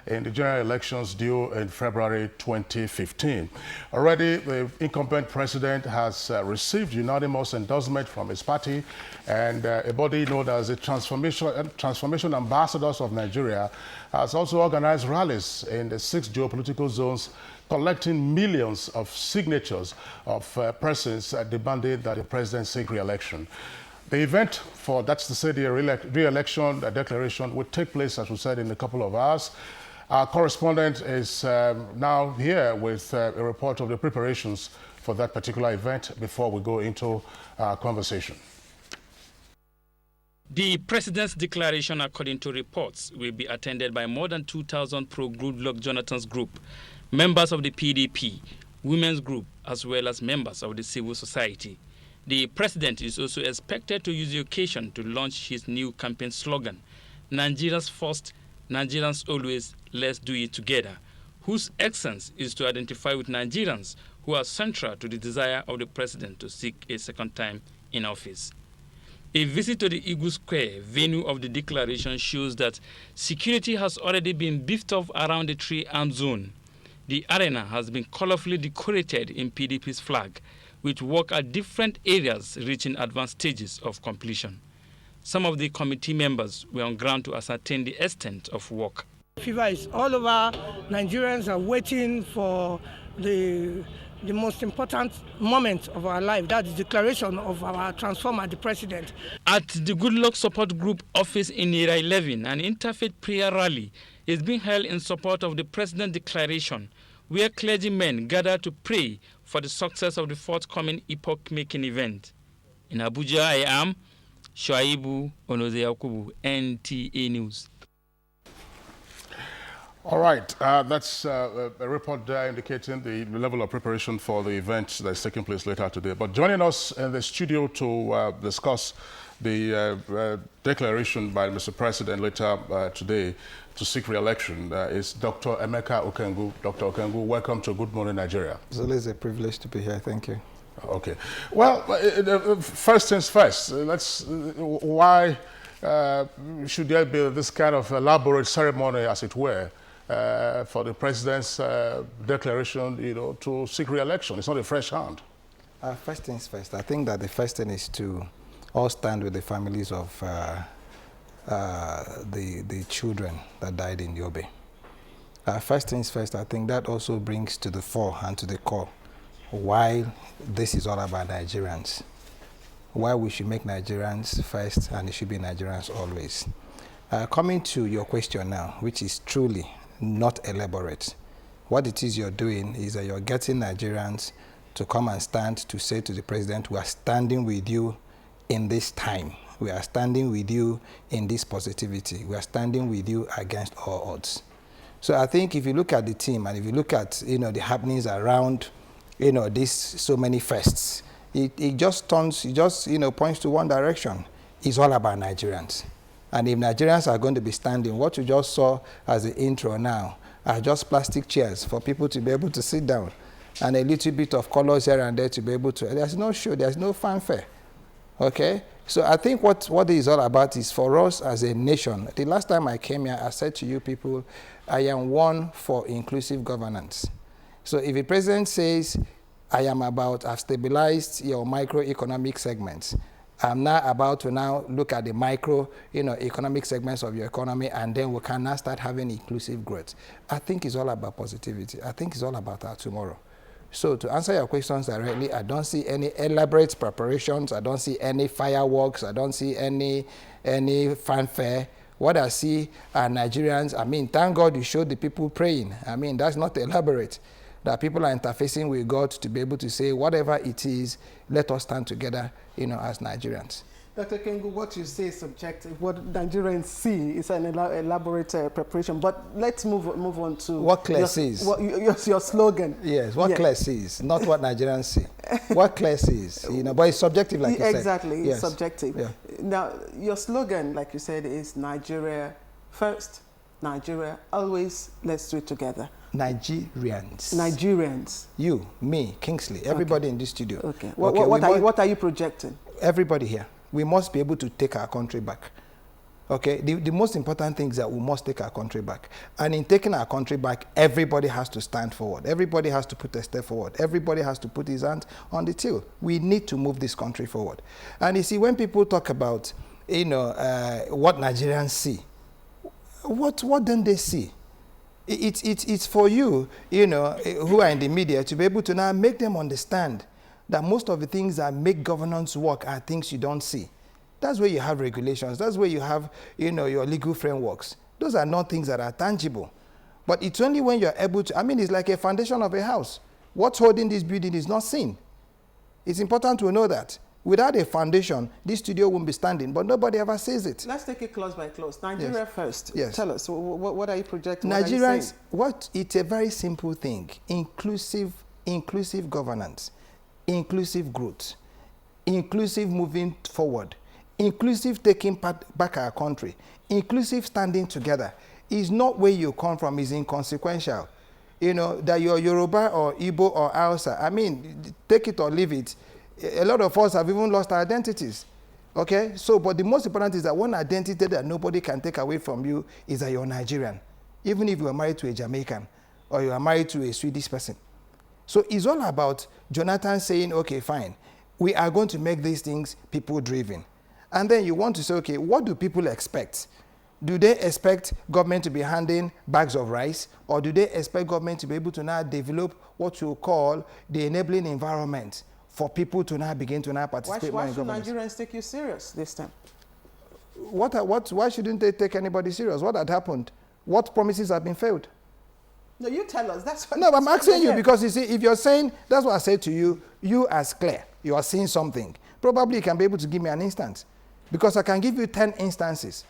in the general elections due in February 2015. Already, the incumbent president has received unanimous endorsement from his party, and a body known as the Transformation Ambassadors of Nigeria has also organized rallies in the 6 geopolitical zones, collecting millions of signatures of persons demanding that the president seek re-election. The event for, that's to say, the re-election declaration will take place, as we said, in a couple of hours. Our correspondent is now here with a report of the preparations for that particular event before we go into our conversation. The President's declaration, according to reports, will be attended by more than 2,000 pro-Goodluck Jonathan's group, members of the PDP, women's group, as well as members of the civil society. The President is also expected to use the occasion to launch his new campaign slogan, Nigerians First, Nigerians Always, Let's Do It Together, whose essence is to identify with Nigerians who are central to the desire of the President to seek a second time in office. A visit to the Eagle Square, venue of the declaration, shows that security has already been beefed up around the three-armed zone. The arena has been colorfully decorated in PDP's flag, with work at different areas reaching advanced stages of completion. Some of the committee members were on ground to ascertain the extent of work. Fever is all over. Nigerians are waiting for the most important moment of our life, that is the declaration of our transformer, the president. At the Goodluck Support Group office in Area 11, an interfaith prayer rally is being held in support of the president's declaration, where clergymen gather to pray for the success of the forthcoming epoch-making event. In Abuja, I am Shoaibu Onoze Yakubu, NTA News. All right, that's a report there indicating the level of preparation for the event that's taking place later today. But joining us in the studio to discuss the declaration by Mr. President later today to seek re-election is Dr. Emeka Okengu. Dr. Okengu, welcome to Good Morning Nigeria. It's always a privilege to be here. Thank you. Okay. Well, first things first, why should there be this kind of elaborate ceremony, as it were, for the president's declaration, to seek re-election? It's not a fresh hand. First things first, I think that the first thing is to all stand with the families of the children that died in Yobe. First things first, I think that also brings to the fore and to the core why this is all about Nigerians. Why we should make Nigerians first and it should be Nigerians always. Coming to your question now, which is truly not elaborate. What it is you're doing is that you're getting Nigerians to come and stand to say to the president, we are standing with you in this time. We are standing with you in this positivity. We are standing with you against all odds. So I think if you look at the team and if you look at the happenings around these so many firsts, it just points to one direction. It's all about Nigerians. And if Nigerians are going to be standing, what you just saw as the intro now are just plastic chairs for people to be able to sit down and a little bit of colors here and there to be able to, there's no show, there's no fanfare. Okay? So I think what it is all about is for us as a nation. The last time I came here, I said to you people, I am one for inclusive governance. So if the president says, I've stabilized your microeconomic segments, I'm now about to look at the micro, economic segments of your economy, and then we can now start having inclusive growth. I think it's all about positivity. I think it's all about our tomorrow. So to answer your questions directly, I don't see any elaborate preparations. I don't see any fireworks. I don't see any fanfare. What I see are Nigerians. I mean, thank God you showed the people praying. I mean, that's not elaborate. That people are interfacing with God to be able to say, whatever it is, let us stand together, as Nigerians. Dr. Kengu, what you say is subjective. What Nigerians see is an elaborate preparation. But let's move on to what Claire sees. Your slogan. Yes, what Claire sees, not what Nigerians see. What Claire sees, but it's subjective, like you said. Exactly, yes. Subjective. Yeah. Now, your slogan, like you said, is Nigeria first, Nigeria always. Let's do it together. Nigerians. You, me, Kingsley, everybody in this studio. Okay. What are you projecting? Everybody here. We must be able to take our country back. Okay? The most important thing is that we must take our country back. And in taking our country back, everybody has to stand forward. Everybody has to put a step forward. Everybody has to put his hand on the till. We need to move this country forward. And you see, when people talk about, what Nigerians see, what don't they see? It's for you, who are in the media to be able to now make them understand that most of the things that make governance work are things you don't see. That's where you have regulations. That's where you have, your legal frameworks. Those are not things that are tangible. But it's only when you're able to, it's like a foundation of a house. What's holding this building is not seen. It's important to know that. Without a foundation, this studio won't be standing, but nobody ever says it. Let's take it clause by clause. Nigeria first. Yes. Tell us, what are you projecting? Nigerians, it's a very simple thing. Inclusive governance, inclusive growth, inclusive moving forward, inclusive taking back our country, inclusive standing together. Is not where you come from, is inconsequential. That you're Yoruba or Igbo or Hausa, take it or leave it. A lot of us have even lost our identities. Okay? So, but the most important is that one identity that nobody can take away from you is that you're Nigerian. Even if you are married to a Jamaican or you are married to a Swedish person. So it's all about Jonathan saying, okay, fine, we are going to make these things people-driven. And then you want to say, okay, what do people expect? Do they expect government to be handing bags of rice? Or do they expect government to be able to now develop what you call the enabling environment for people to now begin to now participate more in governance? Why should Nigerians take you serious this time? Why shouldn't they take anybody serious? What had happened? What promises have been failed? No, you tell us. That's what. No, I'm asking you because you see, if you're saying, that's what I said to you, you as Claire, you are seeing something. Probably you can be able to give me an instance. Because I can give you 10 instances.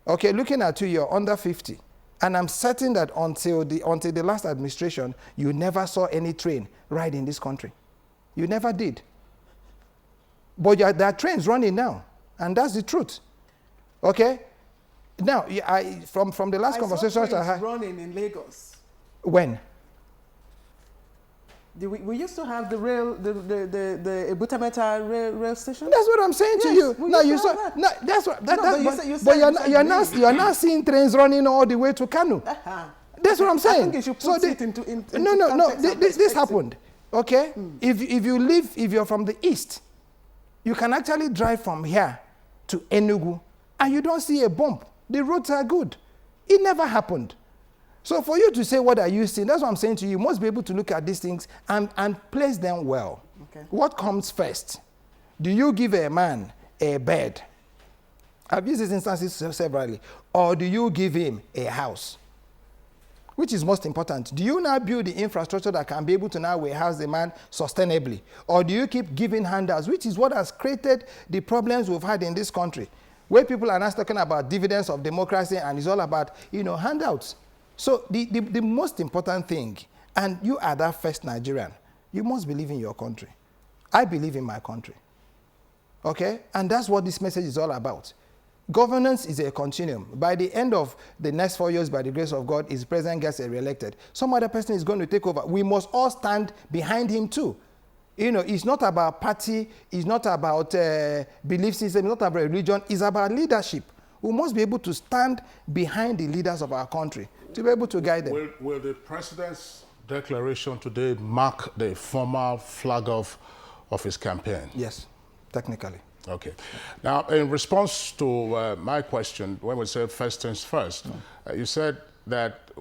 Okay, looking at you, you're under 50. And I'm certain that until the last administration, you never saw any train ride in this country. You never did. But there are trains running now, and that's the truth. Okay? Now, from the last conversation I had... running in Lagos. When? We used to have the Ebutameta rail station. That's what I'm saying to you. No, you saw. No, that's what. But you're not seeing trains running all the way to Kano. That's what I'm saying. I think you should put it into no. This happened. Okay. If you're from the east, you can actually drive from here to Enugu, and you don't see a bump. The roads are good. It never happened. So for you to say what are you seeing, that's what I'm saying to you. You must be able to look at these things and place them well. Okay. What comes first? Do you give a man a bed? I've used these instances severally. Or do you give him a house? Which is most important? Do you now build the infrastructure that can be able to now warehouse the man sustainably? Or do you keep giving handouts, which is what has created the problems we've had in this country, where people are now talking about dividends of democracy and it's all about, handouts. So the most important thing, and you are that first Nigerian, you must believe in your country. I believe in my country. Okay? And that's what this message is all about. Governance is a continuum. By the end of the next 4 years, by the grace of God, his president gets re-elected. Some other person is going to take over. We must all stand behind him too. It's not about party, it's not about belief system, it's not about religion, it's about leadership. We must be able to stand behind the leaders of our country to be able to guide them. Will the president's declaration today mark the formal flag off of his campaign? Yes, technically. Okay. Now, in response to my question, when we said first things first, you said that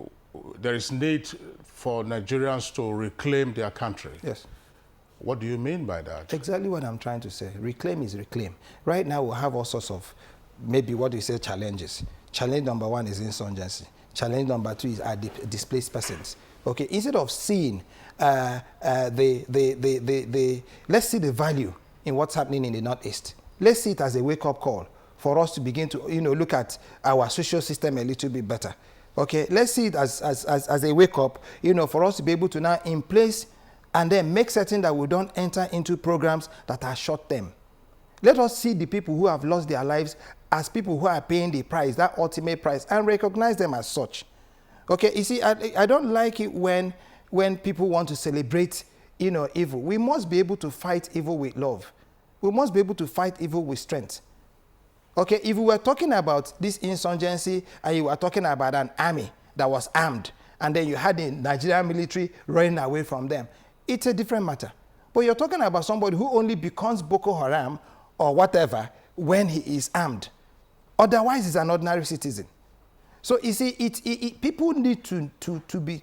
there is need for Nigerians to reclaim their country. Yes. What do you mean by that? Exactly what I'm trying to say. Reclaim is reclaim. Right now, we have all sorts of, maybe what you say, challenges. Challenge number one is insurgency. Challenge number two is displaced persons. Okay, instead of seeing let's see the value in what's happening in the Northeast. Let's see it as a wake-up call for us to begin to, look at our social system a little bit better. Okay, let's see it as a wake-up, for us to be able to now in place and then make certain that we don't enter into programs that are short-term. Let us see the people who have lost their lives as people who are paying the price, that ultimate price, and recognize them as such. Okay, you see, I don't like it when people want to celebrate, evil. We must be able to fight evil with love. We must be able to fight evil with strength. Okay, if we were talking about this insurgency and you were talking about an army that was armed, and then you had the Nigerian military running away from them, it's a different matter. But you're talking about somebody who only becomes Boko Haram or whatever when he is armed. Otherwise, he's an ordinary citizen. So you see, people need to be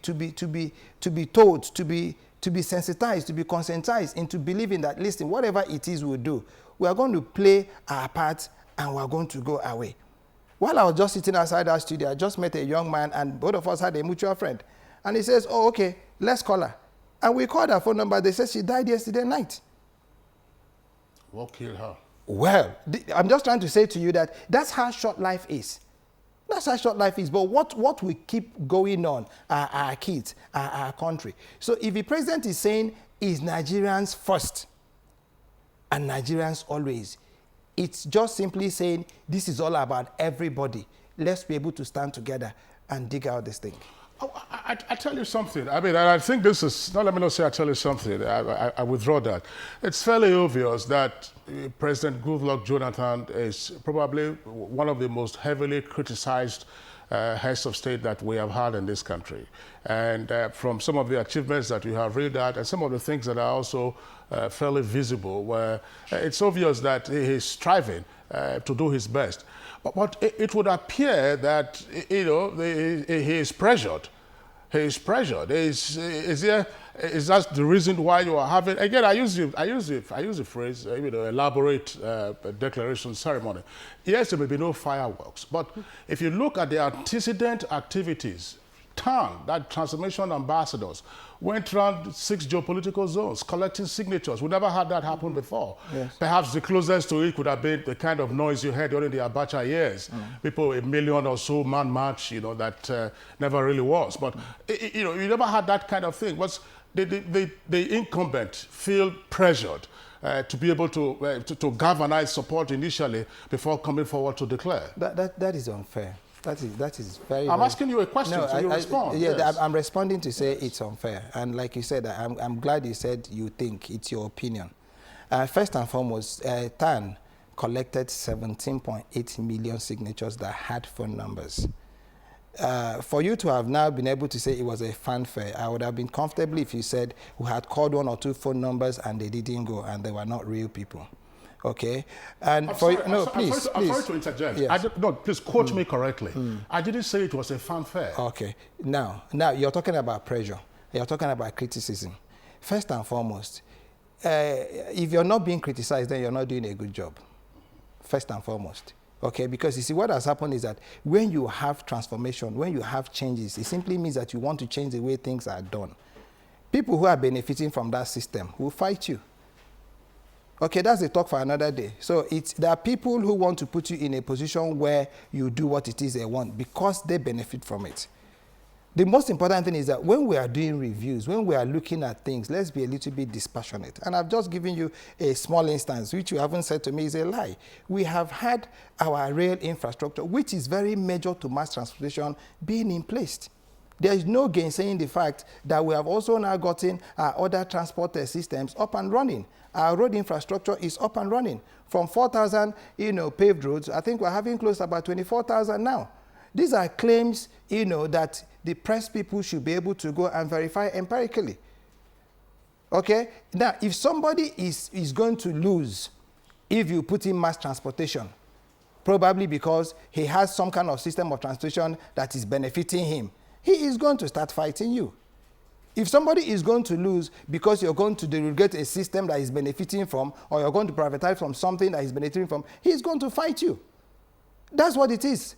told, to be sensitized, to be conscientized into believing that, listen, whatever it is we do, we are going to play our part and we are going to go away. While I was just sitting outside our studio, I just met a young man and both of us had a mutual friend. And he says, oh, okay, let's call her. And we called her phone number. They said she died yesterday night. What killed her? Well, I'm just trying to say to you that that's how short life is. That's how short life is. But what we keep going on are our kids, our country. So if the president is saying is Nigerians first and Nigerians always, it's just simply saying this is all about everybody. Let's be able to stand together and dig out this thing. I tell you something. I mean, I think this is, let me not say I tell you something. I withdraw that. It's fairly obvious that President Goodluck Jonathan is probably one of the most heavily criticized heads of state that we have had in this country. And from some of the achievements that you have read out and some of the things that are also fairly visible, where it's obvious that he is striving to do his best. But it would appear that, he is pressured. He is pressured. Is that the reason why you are having, again, I use the phrase, elaborate declaration ceremony. Yes, there may be no fireworks, but if you look at the antecedent activities TAN, that transformation ambassadors, went around 6 geopolitical zones collecting signatures. We never had that happen before. Yes. Perhaps the closest to it could have been the kind of noise you heard during the Abacha years. People, 1 million or so man march, you know, that never really was. But, you know, you never had that kind of thing. Was the incumbent feel pressured to be able to galvanize support initially before coming forward to declare? That is unfair. That is very. I'm asking you a question, so you respond. Yeah, yes. I'm responding to say it's unfair, and like you said, I'm glad you said you think it's your opinion. First and foremost, TAN collected 17.8 million signatures that had phone numbers. For you to have now been able to say it was a fanfare, I would have been comfortable if you said we had called 1 or 2 phone numbers and they didn't go and they were not real people. Okay, and I'm for sorry, no, I'm please, sorry, I'm sorry to interject. Yes. No, please quote me correctly. I didn't say it was a fanfare. Okay, now you're talking about pressure. You're talking about criticism. First and foremost, if you're not being criticized, then you're not doing a good job. First and foremost. Okay, because you see what has happened is that when you have transformation, when you have changes, it simply means that you want to change the way things are done. People who are benefiting from that system will fight you. Okay, that's a talk for another day. So there are people who want to put you in a position where you do what it is they want because they benefit from it. The most important thing is that when we are doing reviews, when we are looking at things, let's be a little bit dispassionate. And I've just given you a small instance, which you haven't said to me is a lie. We have had our rail infrastructure, which is very major to mass transportation, being in place. There is no gainsaying the fact that we have also now gotten our other transport systems up and running. Our road infrastructure is up and running. From 4,000, paved roads, I think we're having close to about 24,000 now. These are claims, that the press people should be able to go and verify empirically. Okay? Now, if somebody is going to lose if you put in mass transportation, probably because he has some kind of system of transportation that is benefiting him, he is going to start fighting you. If somebody is going to lose because you're going to derogate a system that is benefiting from, or you're going to privatize from something that is benefiting from, he's going to fight you. That's what it is.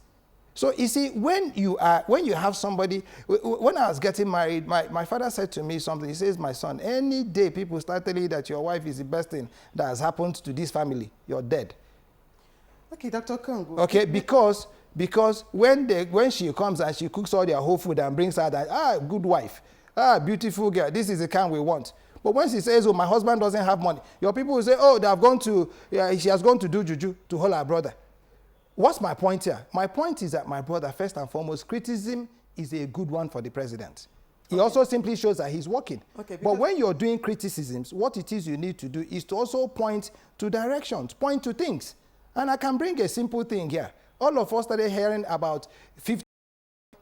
So you see, when you have somebody, when I was getting married, my father said to me something. He says, my son, any day people start telling you that your wife is the best thing that has happened to this family, you're dead. Okay, Dr. Kongo. Okay, because when she comes and she cooks all their whole food and brings her that, good wife, beautiful girl, this is the kind we want. But when she says, oh, my husband doesn't have money, your people will say, oh, she has gone to do juju to hold her brother. What's my point here? My point is that, my brother, first and foremost, criticism is a good one for the president. It also simply shows that he's working. Okay, but when you're doing criticisms, what it is you need to do is to also point to directions, point to things. And I can bring a simple thing here. All of us started hearing about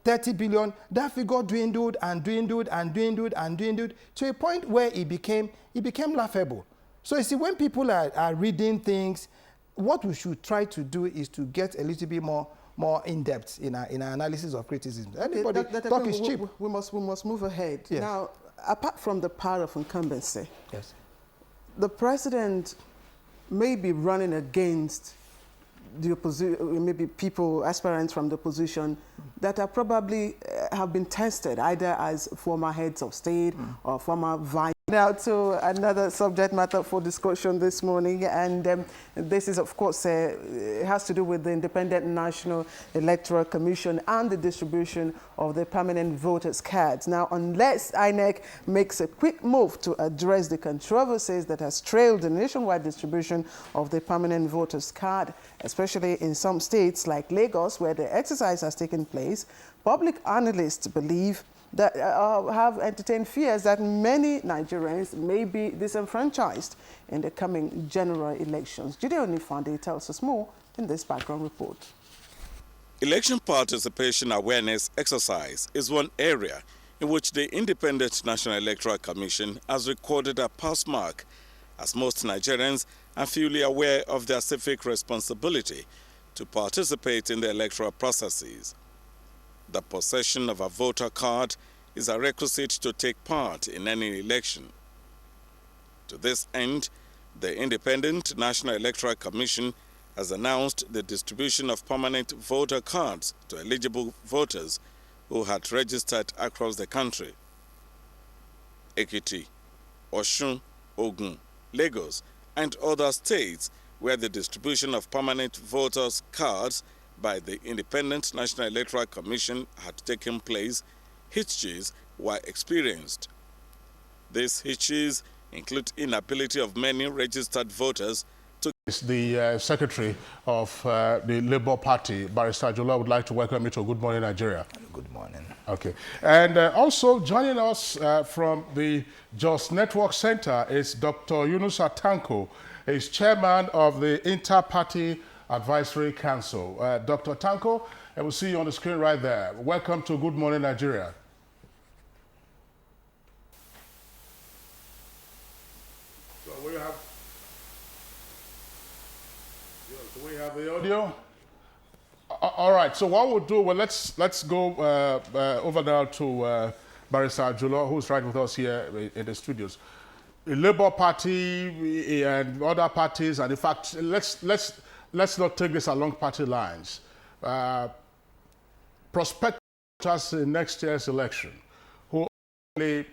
30 billion. That figure dwindled and dwindled and dwindled and dwindled to a point where it became laughable. So you see, when people are reading things, what we should try to do is to get a little bit more in depth in our analysis of criticism. Anybody talk is cheap. We must move ahead. Yes. Now, apart from the power of incumbency, yes, the president may be running against the opposition, maybe people, aspirants from the opposition that are probably have been tested either as former heads of state or former vice. Now to another subject matter for discussion this morning, and this is, of course, it has to do with the Independent National Electoral Commission and the distribution of the permanent voters' cards. Now, unless INEC makes a quick move to address the controversies that has trailed the nationwide distribution of the permanent voters' card, especially in some states like Lagos, where the exercise has taken place, public analysts believe that have entertained fears that many Nigerians may be disenfranchised in the coming general elections. Gideon Ifande tells us more in this background report. Election participation awareness exercise is one area in which the Independent National Electoral Commission has recorded a pass mark, as most Nigerians are fully aware of their civic responsibility to participate in the electoral processes. The possession of a voter card is a requisite to take part in any election. To this end, the Independent National Electoral Commission has announced the distribution of permanent voter cards to eligible voters who had registered across the country. Ekiti, Osun, Ogun, Lagos, and other states where the distribution of permanent voters' cards by the Independent National Electoral Commission had taken place, hitches were experienced. These hitches include inability of many registered voters to... The Secretary of the Labour Party, Barrister Jola, would like to welcome you to Good Morning Nigeria. Good morning. Okay. And also joining us from the Jos Network Center is Dr. Yunus Atanko. He's chairman of the Inter-Party Advisory Council. Dr. Atanko, I will see you on the screen right there. Welcome to Good Morning Nigeria. So we have the audio. All right. So what we'll do, well, let's go over now to Barrister Jola, who's right with us here in the studios. The Labour Party and other parties, and in fact, let's not take this along party lines. Prospectors in next year's election, who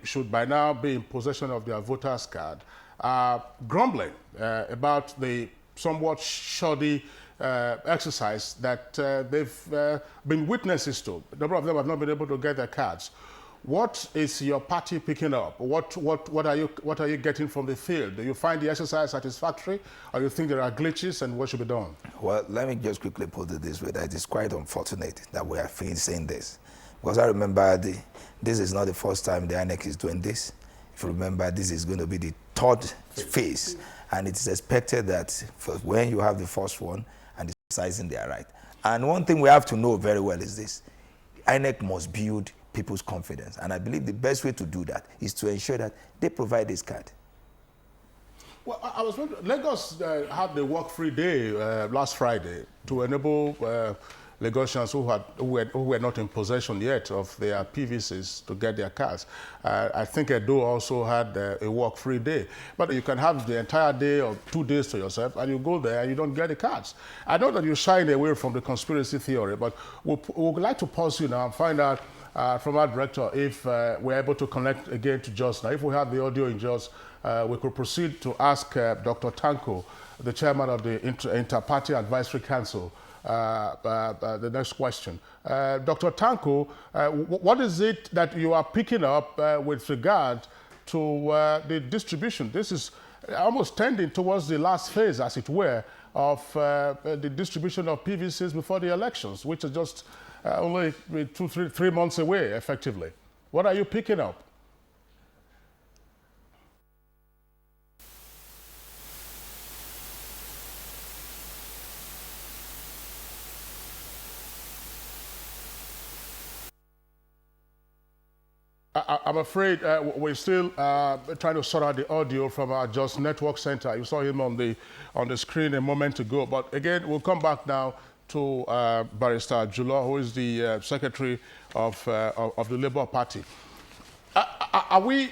should by now be in possession of their voters' card, are grumbling about the somewhat shoddy exercise that they've been witnesses to. A number of them have not been able to get their cards. What is your party picking up? What are you getting from the field? Do you find the exercise satisfactory, or you think there are glitches, and what should be done? Well, let me just quickly put it this way: that it is quite unfortunate that we are saying this, because I remember this is not the first time the INEC is doing this. If you remember, this is going to be the third phase, and it is expected that when you have the first one and the exercising, they are right. And one thing we have to know very well is this: INEC must build people's confidence. And I believe the best way to do that is to ensure that they provide this card. Well, I was wondering, Lagos had the work-free day last Friday to enable Lagosians who were not in possession yet of their PVCs to get their cards. I think Edo also had a work-free day. But you can have the entire day or 2 days to yourself, and you go there and you don't get the cards. I know that you're shying away from the conspiracy theory, but we'd like to pause you now and find out from our director if we're able to connect again to Jos. Now, if we have the audio in Jos, we could proceed to ask Dr. Tanko, the chairman of the Inter-Party Advisory Council, the next question. Dr. Tanko, what is it that you are picking up with regard to the distribution? This is almost tending towards the last phase, as it were, of the distribution of PVCs before the elections, which are just only 3 months away, effectively. What are you picking up? I'm afraid we're still trying to sort out the audio from our Jos Network Center. You saw him on the screen a moment ago. But again, we'll come back now to Barrister Jola, who is the Secretary of the Labour Party. Have we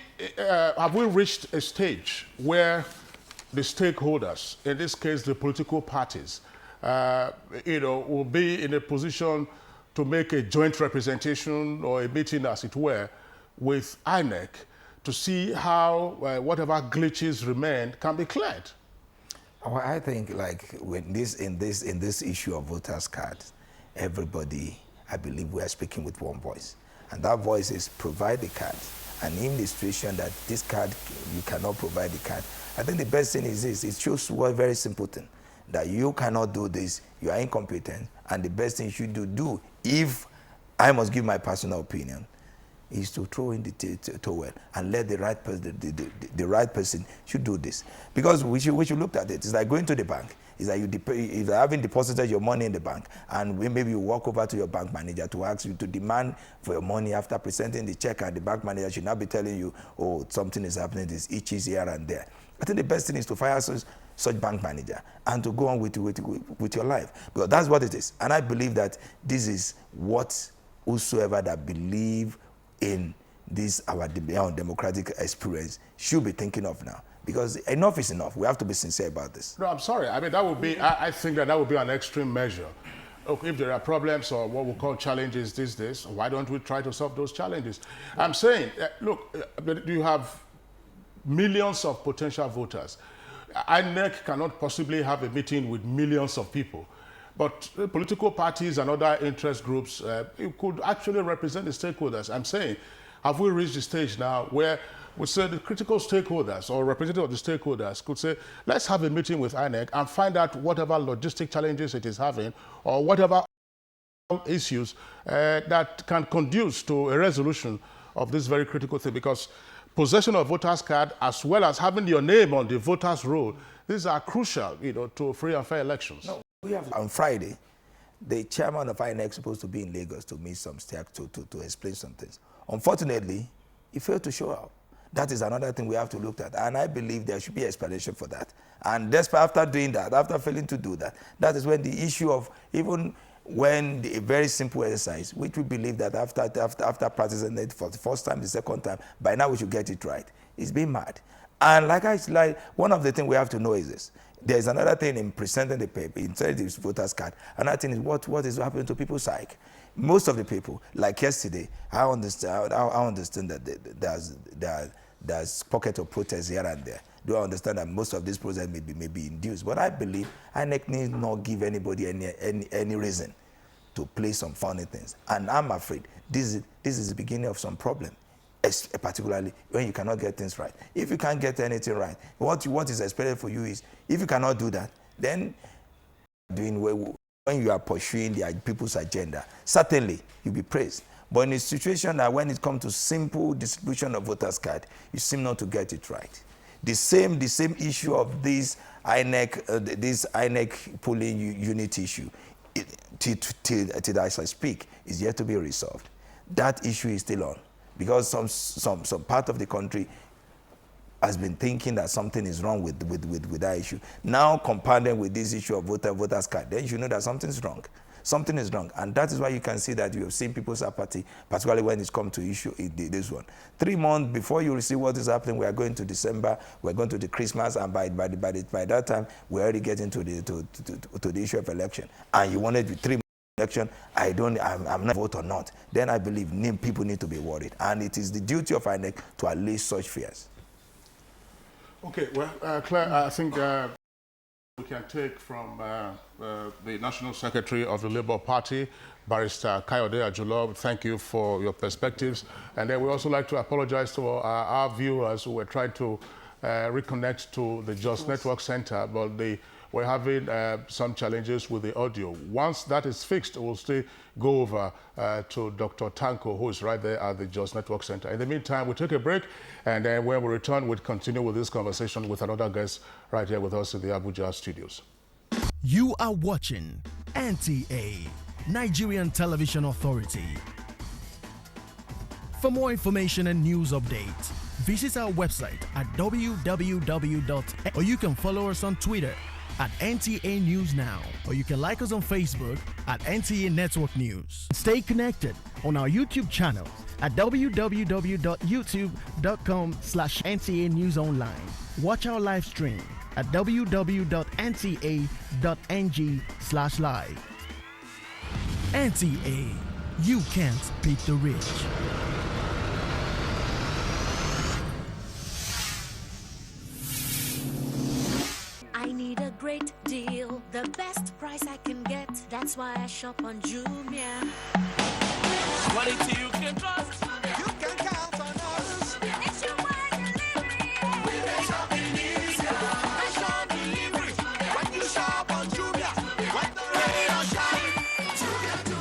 reached a stage where the stakeholders, in this case the political parties, will be in a position to make a joint representation or a meeting, as it were, with INEC to see how whatever glitches remain can be cleared? Well, I think, like in this issue of voters' cards, everybody, I believe, we are speaking with one voice, and that voice is provide the card. And in the situation that this card, you cannot provide the card, I think the best thing is this: it shows one very simple thing, that you cannot do this, you are incompetent, and the best thing you should do, if I must give my personal opinion, is to throw in the towel and let the right person, the right person should do this. Because we should look at it. It's like going to the bank. It's like if you're having deposited your money in the bank, and maybe you walk over to your bank manager to ask you to demand for your money after presenting the check, and the bank manager should not be telling you, oh, something is happening, this itches here and there. I think the best thing is to fire such bank manager and to go on with your life. Because that's what it is. And I believe that this is what whosoever that believe in this, our democratic experience, should be thinking of now. Because enough is enough. We have to be sincere about this. No, I'm sorry. I mean, that would be, I think that would be an extreme measure. okay, if there are problems or what we call challenges these days, why don't we try to solve those challenges? I'm saying, look, you have millions of potential voters. INEC cannot possibly have a meeting with millions of people. But political parties and other interest groups, you could actually represent the stakeholders. I'm saying, have we reached the stage now where we say the critical stakeholders or representative of the stakeholders could say, let's have a meeting with INEC and find out whatever logistic challenges it is having or whatever issues that can conduce to a resolution of this very critical thing, because possession of voters card as well as having your name on the voters roll, these are crucial, to free and fair elections. No, we have on Friday, the chairman of INEC is supposed to be in Lagos to meet some staff to explain some things. Unfortunately, he failed to show up. That is another thing we have to look at, and I believe there should be explanation for that. And despite after doing that, after failing to do that, that is when the issue of even when a very simple exercise, which we believe that after practicing it for the first time, the second time, by now we should get it right. It's been mad. And like one of the things we have to know is this. There's another thing in presenting the paper, inside this voters card. Another thing is what is happening to people's psyche. Most of the people, like yesterday, I understand that there's pockets of protest here and there. Do I understand that most of these protests may be induced? But I believe INEC needs not give anybody any reason to play some funny things. And I'm afraid this is the beginning of some problem, particularly when you cannot get things right. If you can't get anything right, what is expected for you is, if you cannot do that, then when you are pursuing the people's agenda, certainly you'll be praised. But in a situation that when it comes to simple distribution of voters card, you seem not to get it right. The same issue of this INEC polling unit issue, till as I speak, is yet to be resolved. That issue is still on, because some part of the country has been thinking that something is wrong with that issue. Now compounded with this issue of voters card, then you know that something's wrong. Something is wrong, and that is why you can see that you have seen people's apathy, particularly when it's come to issue this one. 3 months before you receive what is happening, we are going to December, we're going to the Christmas, and by that time, we're already getting to the issue of election. And you wanted 3 months election, I'm not vote or not. Then I believe people need to be worried, and it is the duty of INEC to allay such fears. Okay, well, Claire, I think we can take from the National Secretary of the Labour Party, Barrister Kayode Ajulo. Thank you for your perspectives. And then we also like to apologize to our viewers who were trying to reconnect to the Just Network Center, but we're having some challenges with the audio. Once that is fixed, we'll still go over to Dr. Tanko, who is right there at the Just Network Center. In the meantime, we'll take a break, and then when we return, we'll continue with this conversation with another guest right here with us in the Abuja studios. You are watching NTA, Nigerian Television Authority. For more information and news updates, visit our website at www. Or you can follow us on Twitter at NTA News Now, or you can like us on Facebook at NTA Network News. Stay connected on our YouTube channel at www.youtube.com/NTA News Online. Watch our live stream at www.nta.ng/live. NTA, you can't beat the rich. I need a great deal, the best price I can get. That's why I shop on Jumia. Quality you can trust. You can count on us. It's your word delivery. We make shopping easier. Nation delivery. When you shop on Jumia, when the radio shine.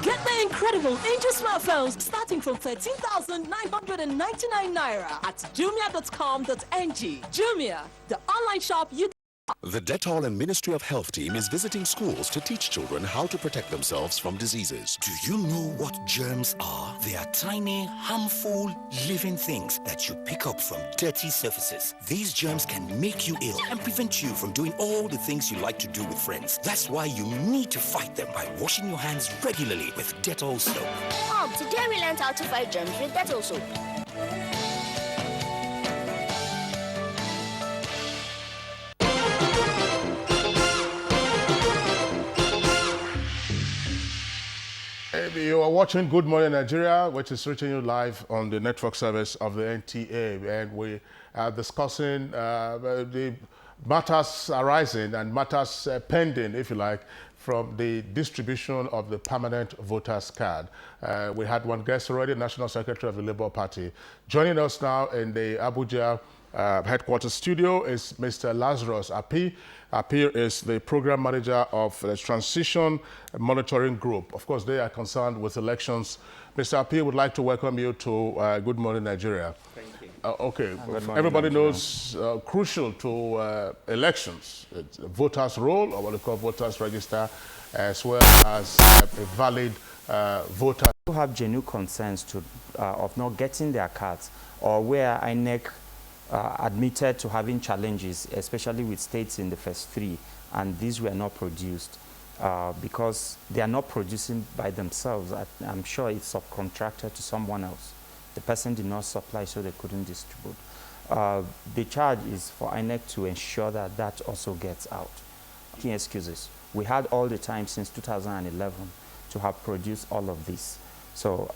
Get the incredible Angel smartphones starting from 13,999 naira at jumia.com.ng. Jumia, the online shop you. The Dettol and Ministry of Health team is visiting schools to teach children how to protect themselves from diseases. Do you know what germs are? They are tiny, harmful, living things that you pick up from dirty surfaces. These germs can make you ill and prevent you from doing all the things you like to do with friends. That's why you need to fight them by washing your hands regularly with Dettol soap. Mom, today we learned how to fight germs with Dettol soap. You are watching Good Morning Nigeria, which is reaching you live on the network service of the NTA, and we are discussing the matters arising and matters pending, if you like, from the distribution of the permanent voters card. We had one guest already, National Secretary of the Labour Party. Joining us now in the Abuja headquarters studio is Mr. Lazarus Api. Api is the program manager of the Transition Monitoring Group. Of course, they are concerned with elections. Mr. Api, would like to welcome you to Good Morning Nigeria. Thank you. Okay, Nigeria. everybody knows crucial to elections, it's voters' roll, or what we call voters' register, as well as a valid voter. Who have genuine concerns of not getting their cards, or where INEC admitted to having challenges, especially with states in the first three, and these were not produced because they are not producing by themselves. I'm sure it's subcontracted to someone else. The person did not supply, so they couldn't distribute. The charge is for INEC to ensure that that also gets out. Excuses. We had all the time since 2011 to have produced all of this. So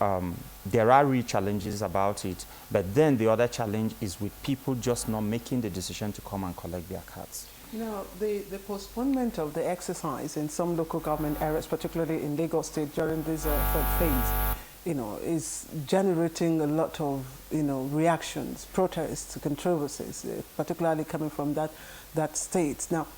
there are real challenges about it, but then the other challenge is with people just not making the decision to come and collect their cards. You know, the postponement of the exercise in some local government areas, particularly in Lagos State during this third phase, you know, is generating a lot of, you know, reactions, protests, controversies, particularly coming from that state. Now,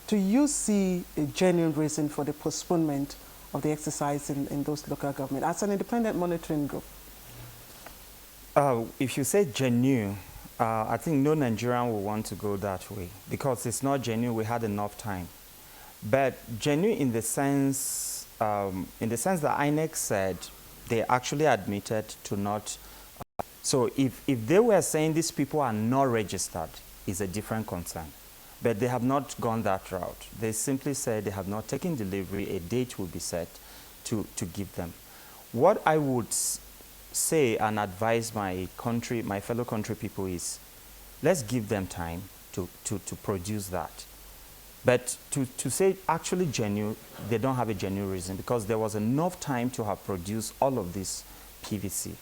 do you see a genuine reason for the postponement of the exercise in those local government as an independent monitoring group? If you say genuine, I think no Nigerian will want to go that way because it's not genuine. We had enough time, but genuine in the sense that INEC said they actually admitted to not. So if they were saying these people are not registered, is a different concern. But they have not gone that route. They simply said they have not taken delivery, a date will be set to give them. What I would say and advise my fellow country people is, let's give them time to produce that. But to say actually genuine, they don't have a genuine reason because there was enough time to have produced all of this PVC,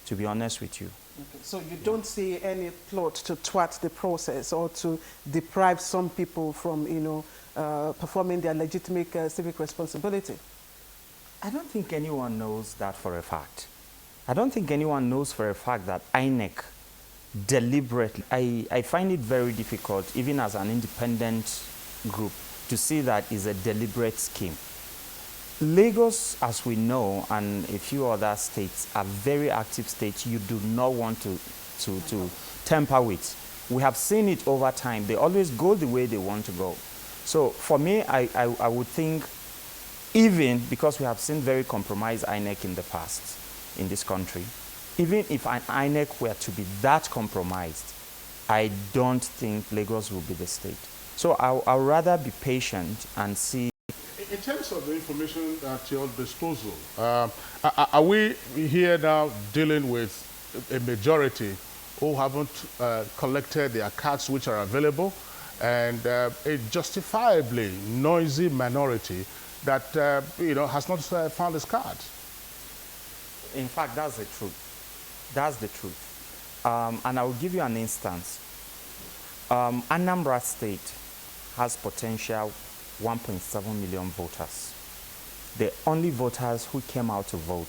to be honest with you. Okay. So you don't see any plot to thwart the process or to deprive some people from, you know, performing their legitimate civic responsibility? I don't think anyone knows that for a fact. I don't think anyone knows for a fact that INEC deliberately, I find it very difficult, even as an independent group, to see that is a deliberate scheme. Lagos, as we know, and a few other states are very active states you do not want to tamper with. We have seen it over time. They always go the way they want to go. So for me, I would think, even because we have seen very compromised INEC in the past in this country, even if an INEC were to be that compromised, I don't think Lagos will be the state. So I'll rather be patient and see. In terms of the information at your disposal, are we here now dealing with a majority who haven't collected their cards which are available, and a justifiably noisy minority that you know, has not found its cards? In fact, that's the truth. That's the truth. And I will give you an instance. Anambra State has potential 1.7 million voters. The only voters who came out to vote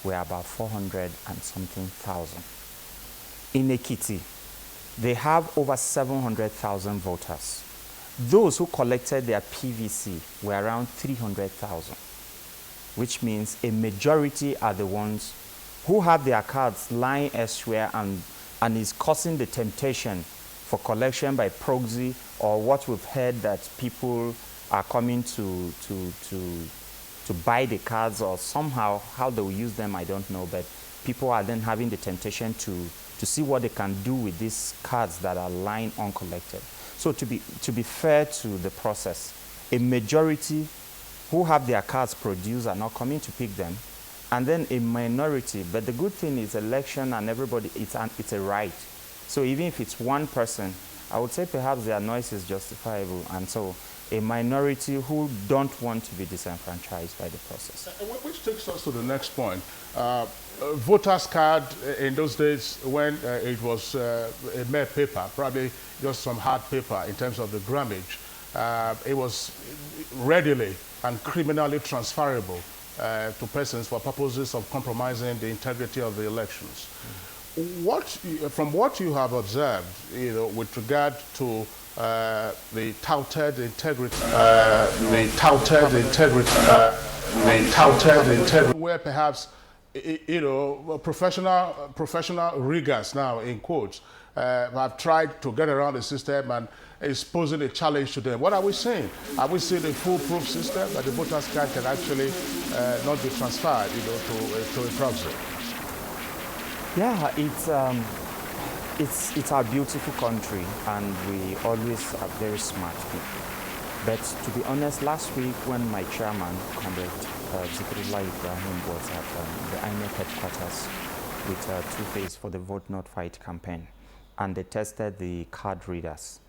were about 400 and something thousand. In Ekiti, they have over 700,000 voters. Those who collected their PVC were around 300,000, which means a majority are the ones who have their cards lying elsewhere and is causing the temptation for collection by proxy, or what we've heard that people are coming to buy the cards, or somehow how they will use them, I don't know, but people are then having the temptation to see what they can do with these cards that are lying uncollected. So to be fair to the process, a majority who have their cards produced are not coming to pick them, and then a minority. But the good thing is election and everybody, it's a right. So even if it's one person, I would say perhaps their noise is justifiable. And so a minority who don't want to be disenfranchised by the process. Which takes us to the next point. Voters card in those days when it was a mere paper, probably just some hard paper in terms of the grammage, it was readily and criminally transferable to persons for purposes of compromising the integrity of the elections. From what you have observed, with regard to the touted integrity, where perhaps professional riggers now, in quotes, have tried to get around the system and is posing a challenge to them. What are we saying? Are we saying a foolproof system that the voters card can actually not be transferred, to a proxy? Yeah, it's our beautiful country, and we always are very smart people. But to be honest, last week when my chairman, Comrade Zikrullah Ibrahim, was at the INEC headquarters with Two-Face for the Vote Not Fight campaign, and they tested the card readers,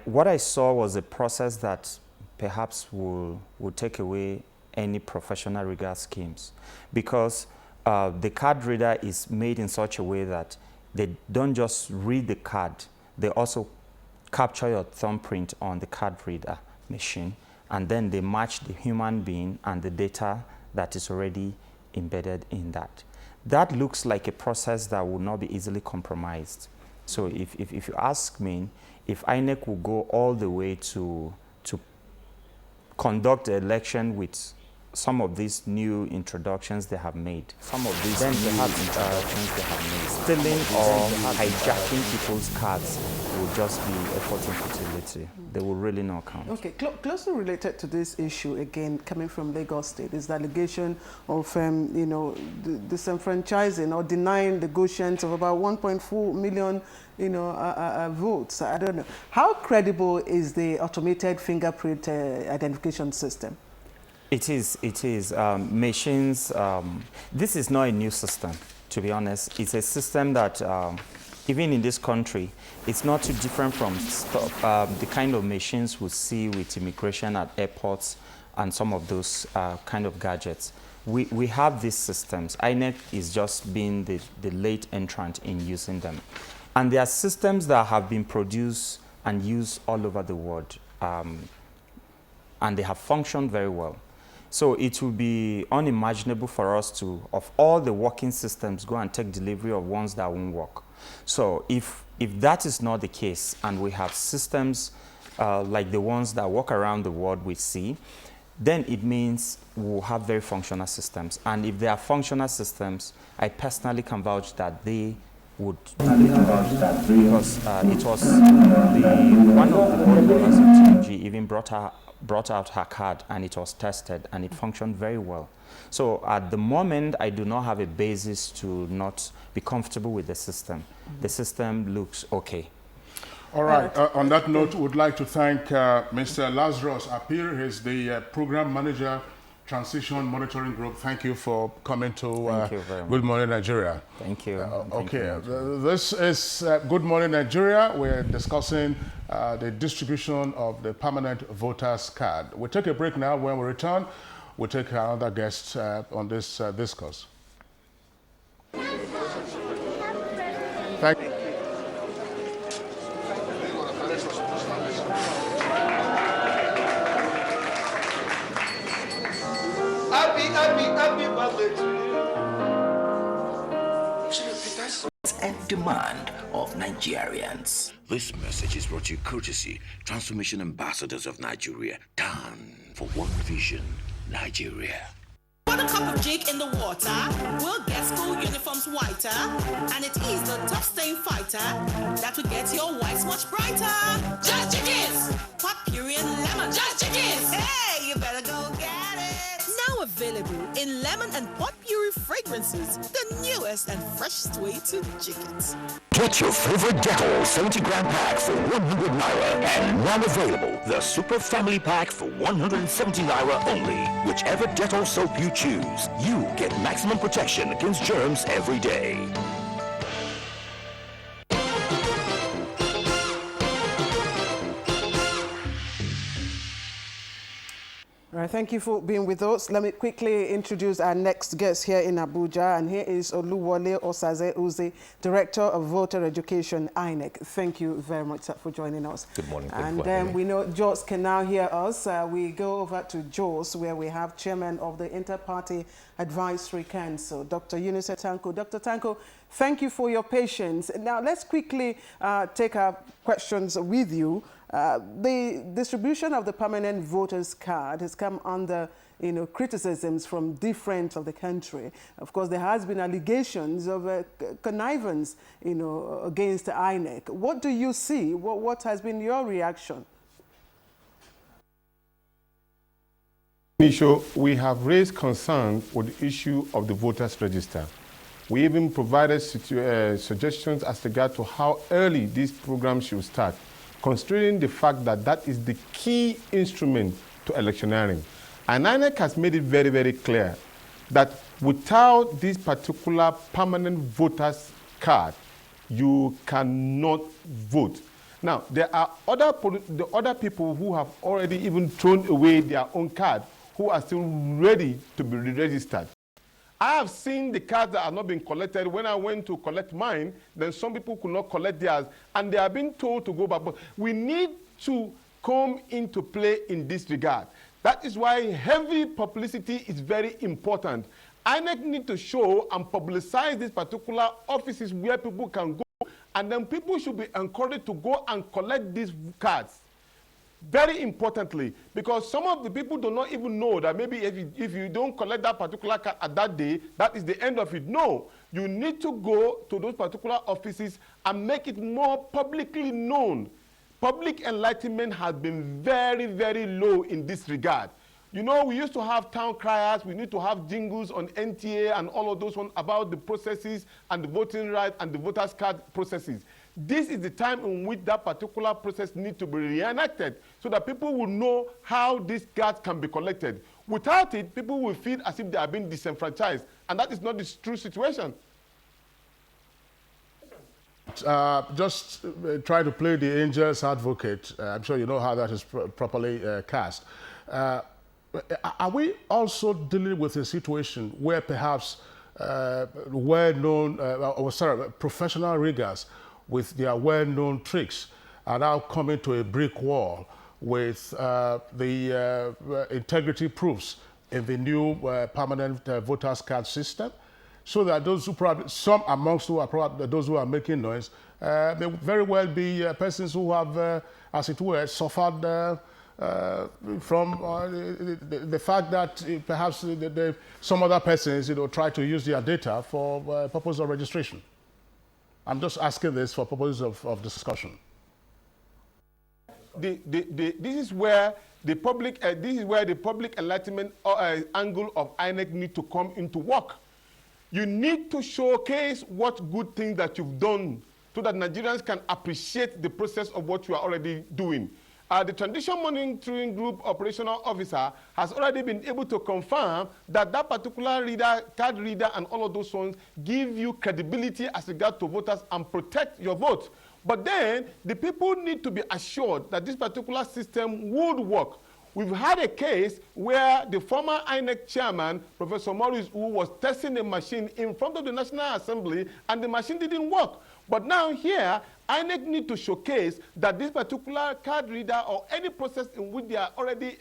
what I saw was a process that perhaps will take away any professional rigor schemes, because the card reader is made in such a way that they don't just read the card, they also capture your thumbprint on the card reader machine, and then they match the human being and the data that is already embedded in that. That looks like a process that will not be easily compromised. So if you ask me, if INEC will go all the way to conduct the election with some of these new introductions they have made, some of these then perhaps introductions they have made, stealing or hijacking people's cards will just be a fortune futility. They will really not count. Okay, closely related to this issue, again, coming from Lagos State, is the allegation of, disenfranchising or denying the Goshens of about 1.4 million, votes. I don't know. How credible is the automated fingerprint identification system? It is. Machines, this is not a new system, to be honest. It's a system that, even in this country, it's not too different from the kind of machines we see with immigration at airports and some of those kind of gadgets. We have these systems. INEC is just being the late entrant in using them. And there are systems that have been produced and used all over the world, and they have functioned very well. So it will be unimaginable for us to, of all the working systems, go and take delivery of ones that won't work. So if that is not the case, and we have systems like the ones that work around the world we see, then it means we'll have very functional systems. And if they are functional systems, I personally can vouch that they would, because it was one of the board members of TNG even brought out her card, and it was tested and it functioned very well. So at the moment, I do not have a basis to not be comfortable with the system. The system looks okay. All right. On that note, would like to thank Mr. Lazarus Apir. He's the program manager, Transition Monitoring Group. Thank you for coming to Good Morning Nigeria. Thank you. Okay, this is Good Morning Nigeria. We're discussing the distribution of the permanent voters card. We'll take a break now. When we return, we'll take another guest on this discourse. Thank you. Happy birthday to you. And demand of Nigerians. This message is brought to you courtesy Transformation Ambassadors of Nigeria. Done for one vision, Nigeria. Put a cup of jig in the water, we'll get school uniforms whiter, and it is the top stain fighter that will get your whites much brighter. Just Chickens! Pot puree and lemon. Just Chickens! Hey, you better go get it! Now available in lemon and pot puree fragrances, the newest and freshest way to chickens. Get your favorite Dettol 70-gram pack for 100 Naira, and now available the Super Family Pack for 170 Naira only. Whichever Dettol soap you choose, you get maximum protection against germs every day. All right, thank you for being with us. Let me quickly introduce our next guest here in Abuja, and here is Oluwole Osaze Uze, Director of Voter Education, INEC. Thank you very much, sir, for joining us. Good morning. And we know Jos can now hear us. We go over to Jos, where we have Chairman of the Inter-Party Advisory Council, Dr. Eunice Tanko. Dr. Tanko, thank you for your patience. Now, let's quickly take our questions with you. The distribution of the permanent voters card has come under, criticisms from different of the country. Of course, there has been allegations of connivance, against INEC. What do you see? What has been your reaction? Nisho, we have raised concern with the issue of the voters register. We even provided suggestions as regard to how early this program should start, considering the fact that that is the key instrument to electioneering. And INEC has made it very, very clear that without this particular permanent voters card, you cannot vote. Now, there are other people who have already even thrown away their own card, who are still ready to be re-registered. I have seen the cards that are not being collected. When I went to collect mine, then some people could not collect theirs, and they are being told to go back. But we need to come into play in this regard. That is why heavy publicity is very important. INEC need to show and publicize these particular offices where people can go, and then people should be encouraged to go and collect these cards. Very importantly, because some of the people do not even know that maybe if you don't collect that particular card at that day, that is the end of it. No, you need to go to those particular offices and make it more publicly known. Public enlightenment has been very, very low in this regard. You know, we used to have town criers, we need to have jingles on NTA and all of those ones about the processes and the voting rights and the voters card processes. This is the time in which that particular process needs to be reenacted so that people will know how these cards can be collected. Without it, people will feel as if they are being disenfranchised, and that is not the true situation. Just try to play the angel's advocate. I'm sure you know how that is properly cast. Are we also dealing with a situation where perhaps well-known, professional riggers with their well-known tricks are now coming to a brick wall with the integrity proofs in the new permanent voters card system, so that those who probably, some amongst who are probably those who are making noise, may very well be persons who have, as it were, suffered from the fact that perhaps some other persons, try to use their data for purpose of registration. I'm just asking this for purposes of discussion. This is where the public enlightenment angle of INEC need to come into work. You need to showcase what good things that you've done so that Nigerians can appreciate the process of what you are already doing. The Transition Monitoring Group operational officer has already been able to confirm that that particular reader, card reader, and all of those ones give you credibility as regards to voters and protect your vote. But then the people need to be assured that this particular system would work. We've had a case where the former INEC chairman, Professor Maurice, who was testing a machine in front of the National Assembly, and the machine didn't work. But now here, INEC need to showcase that this particular card reader or any process in which they are already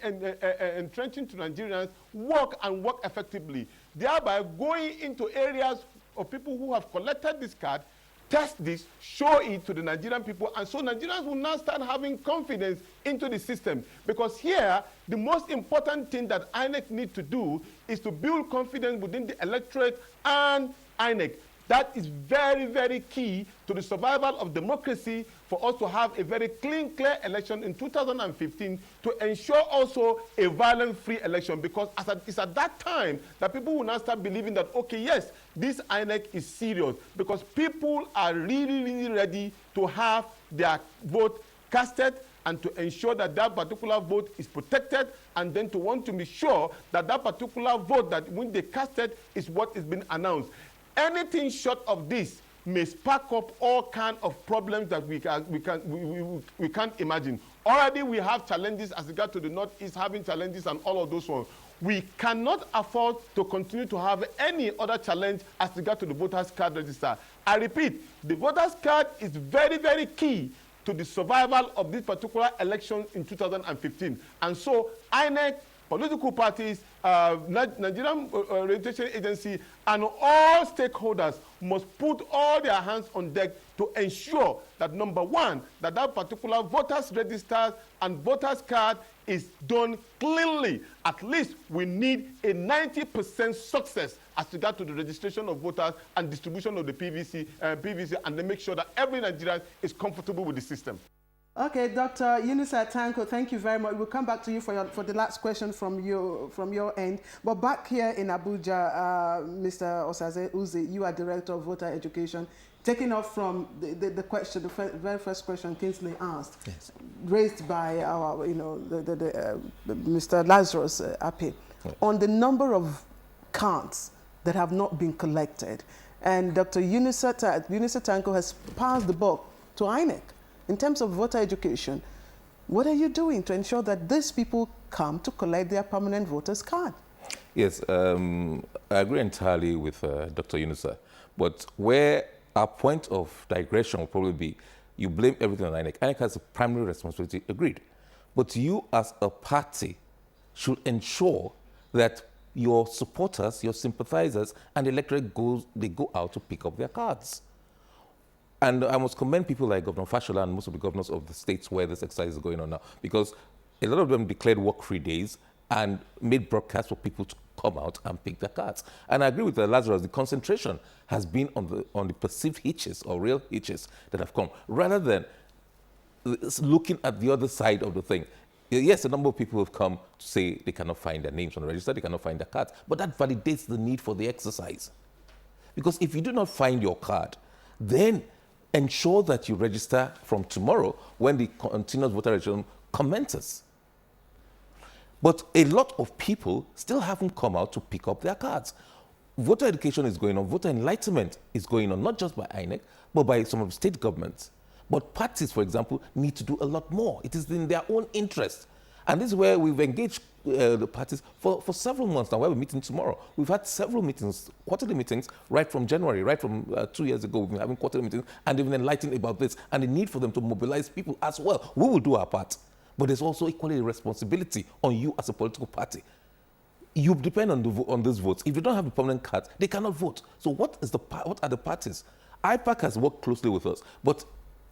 entrenching to Nigerians work and work effectively, thereby going into areas of people who have collected this card, test this, show it to the Nigerian people, and so Nigerians will now start having confidence into the system. Because here, the most important thing that INEC need to do is to build confidence within the electorate and INEC. That is very, very key to the survival of democracy, for us to have a very clean, clear election in 2015 to ensure also a violent-free election, because it's at that time that people will now start believing that, okay, yes, this INEC is serious, because people are really, really ready to have their vote casted and to ensure that that particular vote is protected, and then to want to be sure that that particular vote that when they casted is what is being announced. Anything short of this may spark up all kinds of problems that we can't imagine. Already we have challenges as regards to the Northeast having challenges and all of those ones. We cannot afford to continue to have any other challenge as regards to the voters card register. I repeat, the voters card is very, very key to the survival of this particular election in 2015. And so INEC, political parties, Nigerian Registration Agency, and all stakeholders must put all their hands on deck to ensure that, number one, that particular voters register and voters card is done cleanly. At least we need a 90% success as regard to the registration of voters and distribution of the PVC, and then make sure that every Nigerian is comfortable with the system. Okay, Dr. Yunusa Tanko, thank you very much. We'll come back to you for the last question from your end. But back here in Abuja, Mr. Osaze Uzi, you are Director of Voter Education. Taking off from the question, the very first question Kingsley asked, yes, raised by our, Mr. Lazarus Ape, yes, on the number of cards that have not been collected. And Dr. Yunusa Tanko has passed the buck to INEC. In terms of voter education, what are you doing to ensure that these people come to collect their permanent voters card? Yes, I agree entirely with Dr. Yunusa. But where our point of digression will probably be, you blame everything on INEC. INEC has a primary responsibility, agreed. But you as a party should ensure that your supporters, your sympathizers, and the electorate they go out to pick up their cards. And I must commend people like Governor Fashola and most of the governors of the states where this exercise is going on now, because a lot of them declared work-free days and made broadcasts for people to come out and pick their cards. And I agree with Lazarus, the concentration has been on the perceived hitches or real hitches that have come, rather than looking at the other side of the thing. Yes, a number of people have come to say they cannot find their names on the register, they cannot find their cards, but that validates the need for the exercise. Because if you do not find your card, then ensure that you register from tomorrow when the continuous voter registration commences. But a lot of people still haven't come out to pick up their cards. Voter education is going on, voter enlightenment is going on, not just by INEC, but by some of the state governments. But parties, for example, need to do a lot more. It is in their own interest. And this is where we've engaged the parties for several months now. We're meeting tomorrow. We've had several meetings, quarterly meetings, right from January, right from 2 years ago. We've been having quarterly meetings, and they've been enlightened about this and the need for them to mobilize people as well. We will do our part. But there's also equally a responsibility on you as a political party. You depend on these votes. If you don't have a permanent card, they cannot vote. So what are the parties? IPAC has worked closely with us, but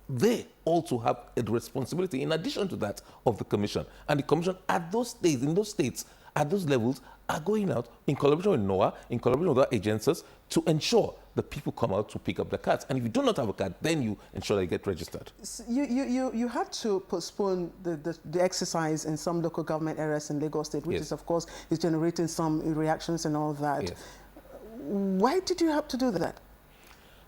they also have a responsibility in addition to that of the commission. And the commission at those states, in those states, at those levels, are going out in collaboration with NOAA, in collaboration with other agencies, to ensure that people come out to pick up the cards. And if you do not have a card, then you ensure they get registered. You had to postpone the exercise in some local government areas in Lagos State, which, yes, is, of course, is generating some reactions and all that. Yes. Why did you have to do that?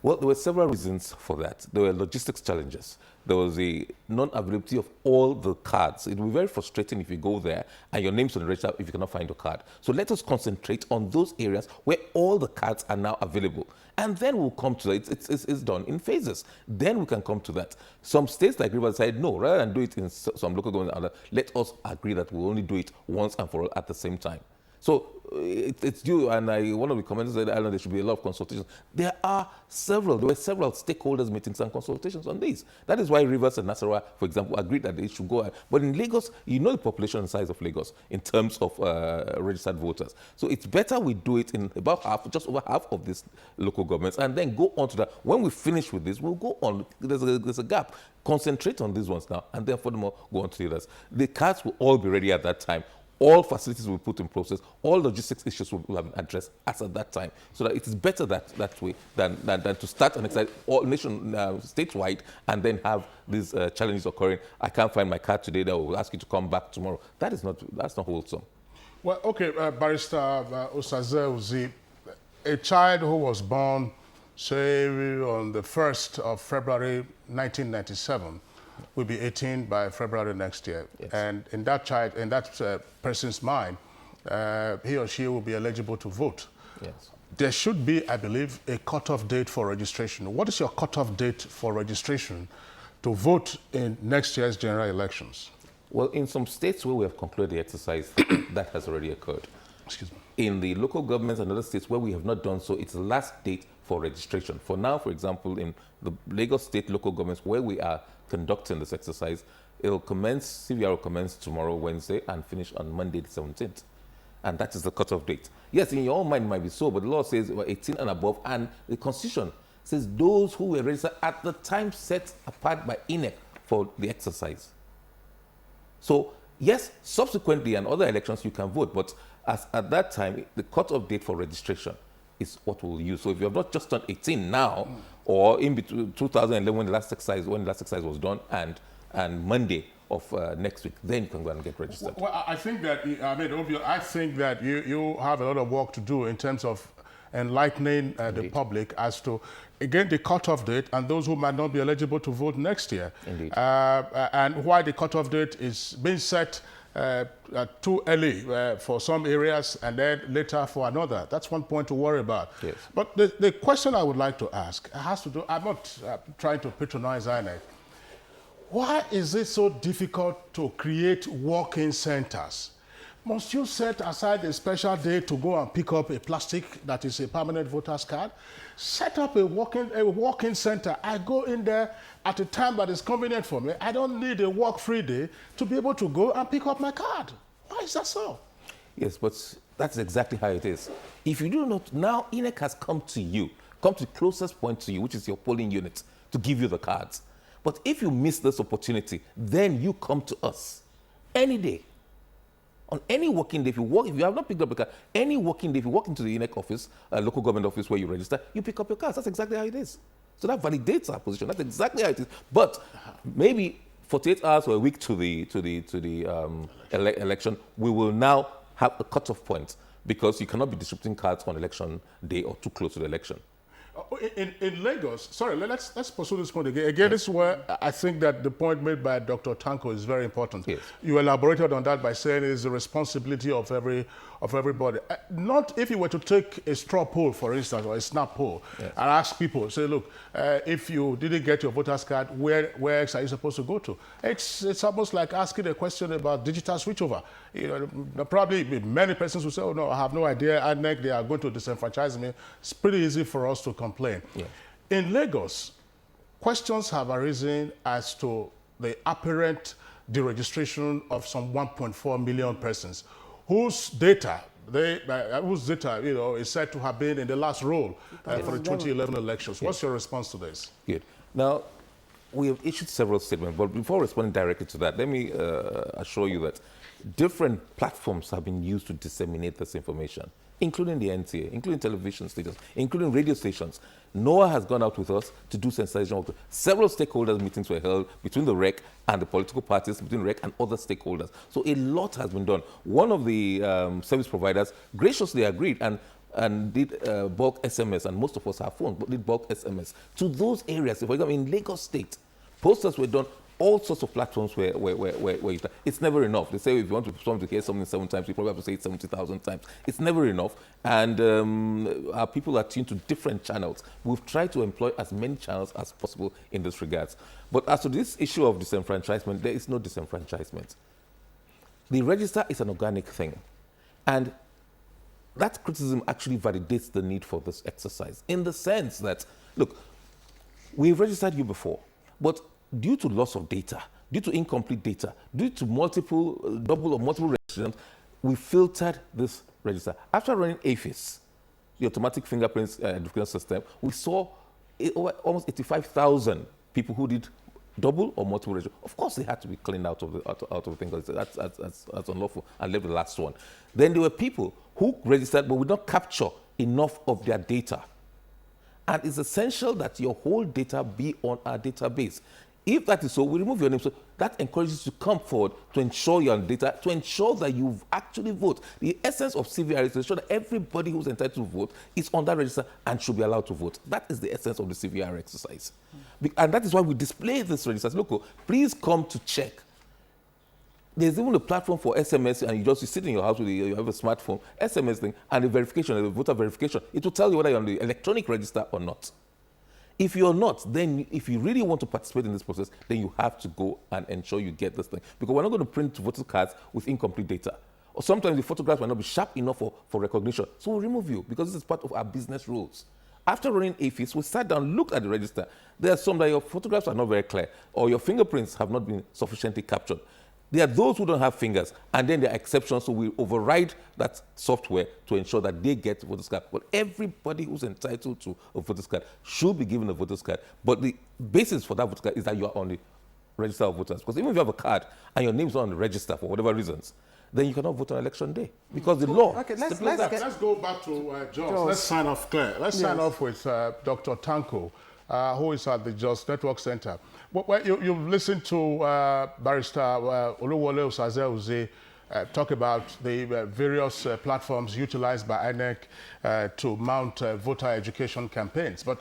Well, there were several reasons for that. There were logistics challenges. There was the non-availability of all the cards. It will be very frustrating if you go there and your name's on the register if you cannot find your card. So let us concentrate on those areas where all the cards are now available. And then we'll come to it. It's done in phases. Then we can come to that. Some states like Rivers said, no, rather than do it in some local government, let us agree that we'll only do it once and for all at the same time. So it's due, and one of the commenters said, I know there should be a lot of consultations. There were several stakeholders meetings and consultations on these. That is why Rivers and Nasarawa, for example, agreed that they should go ahead. But in Lagos, you know the population size of Lagos in terms of registered voters. So it's better we do it in about half, just over half of these local governments, and then go on to that. When we finish with this, we'll go on. There's a gap. Concentrate on these ones now, and then furthermore, go on to the others. The cards will all be ready at that time. All facilities will be put in process. All logistics issues will have been addressed as at that time. So that it is better that way than to start an exercise all statewide and then have these challenges occurring. I can't find my card today. That will ask you to come back tomorrow. That's not wholesome. Well, okay, Barrister Osaze Uzi, a child who was born, say, on the 1st of February 1997. Will be 18 by February next year. Yes. And in that person's mind, he or she will be eligible to vote. Yes. there should be, I believe, a cutoff date for registration. What is your cutoff date for registration to vote in next year's general elections? Well, in some states where we have concluded the exercise, that has already occurred. Excuse me. In the local governments and other states where we have not done so, it's the last date for registration. For now, for example, in the Lagos state local governments where we are conducting this exercise, it'll commence, CVR will commence tomorrow, Wednesday, and finish on Monday the 17th. And that is the cutoff date. Yes, in your own mind it might be so, but the law says 18 and above, and the Constitution says those who were registered at the time set apart by INEC for the exercise. So, yes, subsequently and other elections you can vote, but at that time, the cutoff date for registration is what we'll use. So if you have not just turned 18 now, or in between 2011 when the last exercise was done, and Monday of next week, then you can go and get registered. Well, I think that, I think that you have a lot of work to do in terms of enlightening the public as to, again, the cutoff date and those who might not be eligible to vote next year. Indeed. And why the cutoff date is being set too early for some areas and then later for another. That's one point to worry about. Yes. But the question I would like to ask has to do, I'm not trying to patronize INEC. Why is it so difficult to create walk-in centers? Must you set aside a special day to go and pick up a plastic that is a permanent voter's card? Set up a walk-in center. I go in there at a time that is convenient for me. I don't need a walk-free day to be able to go and pick up my card. Why is that so? Yes, but that's exactly how it is. If you do not, now INEC has come to you, come to the closest point to you, which is your polling unit, to give you the cards. But if you miss this opportunity, then you come to us any day. On any working day, if you have not picked up a card, any working day, if you walk into the INEC office, local government office where you register, you pick up your cards. That's exactly how it is. So that validates our position. That's exactly how it is. But maybe 48 hours or a week to the election, we will now have a cutoff point because you cannot be distributing cards on election day or too close to the election. In Lagos, sorry, let's pursue this point again. Again, this is where I think that the point made by Dr. Tanko is very important. Yes. You elaborated on that by saying it is the responsibility of everybody. Not if you were to take a straw poll, for instance, or a snap poll, and ask people, say, look, if you didn't get your voter's card, where else are you supposed to go to? It's almost like asking a question about digital switchover. You know, probably many persons will say, oh, no, I have no idea. INEC, they are going to disenfranchise me. It's pretty easy for us to complain. Yeah. In Lagos, questions have arisen as to the apparent deregistration of some 1.4 million persons whose data, is said to have been in the last roll for the 2011 elections. What's your response to this? Good. Now, we have issued several statements, but before responding directly to that, let me assure you that different platforms have been used to disseminate this information, including the NTA, including television stations, including radio stations. NOAA has gone out with us to do sensation work. Several stakeholders meetings were held between the REC and the political parties, between REC and other stakeholders. So a lot has been done. One of the service providers graciously agreed and did bulk SMS, and most of us have phones, but did bulk SMS to those areas. For example, in Lagos State, posters were done. All sorts of platforms where it's never enough. They say if you want to hear something 7 times, you probably have to say it 70,000 times. It's never enough. And our people are tuned to different channels. We've tried to employ as many channels as possible in this regards. But as to this issue of disenfranchisement, there is no disenfranchisement. The register is an organic thing. And that criticism actually validates the need for this exercise in the sense that, look, we've registered you before, but due to loss of data, due to incomplete data, due to multiple, double or multiple registrations, we filtered this register. After running AFIS, the automatic fingerprints identification system, we saw almost 85,000 people who did double or multiple registration. Of course, they had to be cleaned out of the thing because that's unlawful and left the last one. Then there were people who registered but would not capture enough of their data. And it's essential that your whole data be on our database. If that is so, we remove your name. So that encourages you to come forward to ensure your data, to ensure that you've actually voted. The essence of CVR is to ensure that everybody who's entitled to vote is on that register and should be allowed to vote. That is the essence of the CVR exercise. And that is why we display this register. Look, please come to check There's even a platform for SMS, and you sit in your house with you have a smartphone, SMS thing, and the verification, the voter verification. It will tell you whether you're on the electronic register or not. If you're not, then if you really want to participate in this process, then you have to go and ensure you get this thing. Because we're not going to print voter cards with incomplete data. Or sometimes the photographs might not be sharp enough for recognition. So we'll remove you because this is part of our business rules. After running AFIS, we sat down, looked at the register. There are some that your photographs are not very clear or your fingerprints have not been sufficiently captured. There are those who don't have fingers, and then there are exceptions, so we override that software to ensure that they get voter's card. But everybody who's entitled to a voter's card should be given a voter's card. But the basis for that voter's card is that you are on the register of voters. Because even if you have a card and your name's not on the register for whatever reasons, then you cannot vote on election day. Because the law... Okay, let's go back to Jos. Let's sign off, Claire. Let's sign off with Dr. Tanko, who is at the Jos Network Center. Well, you've listened to Barrister Oluwole Osaze-Uze talk about the various platforms utilized by INEC to mount voter education campaigns. But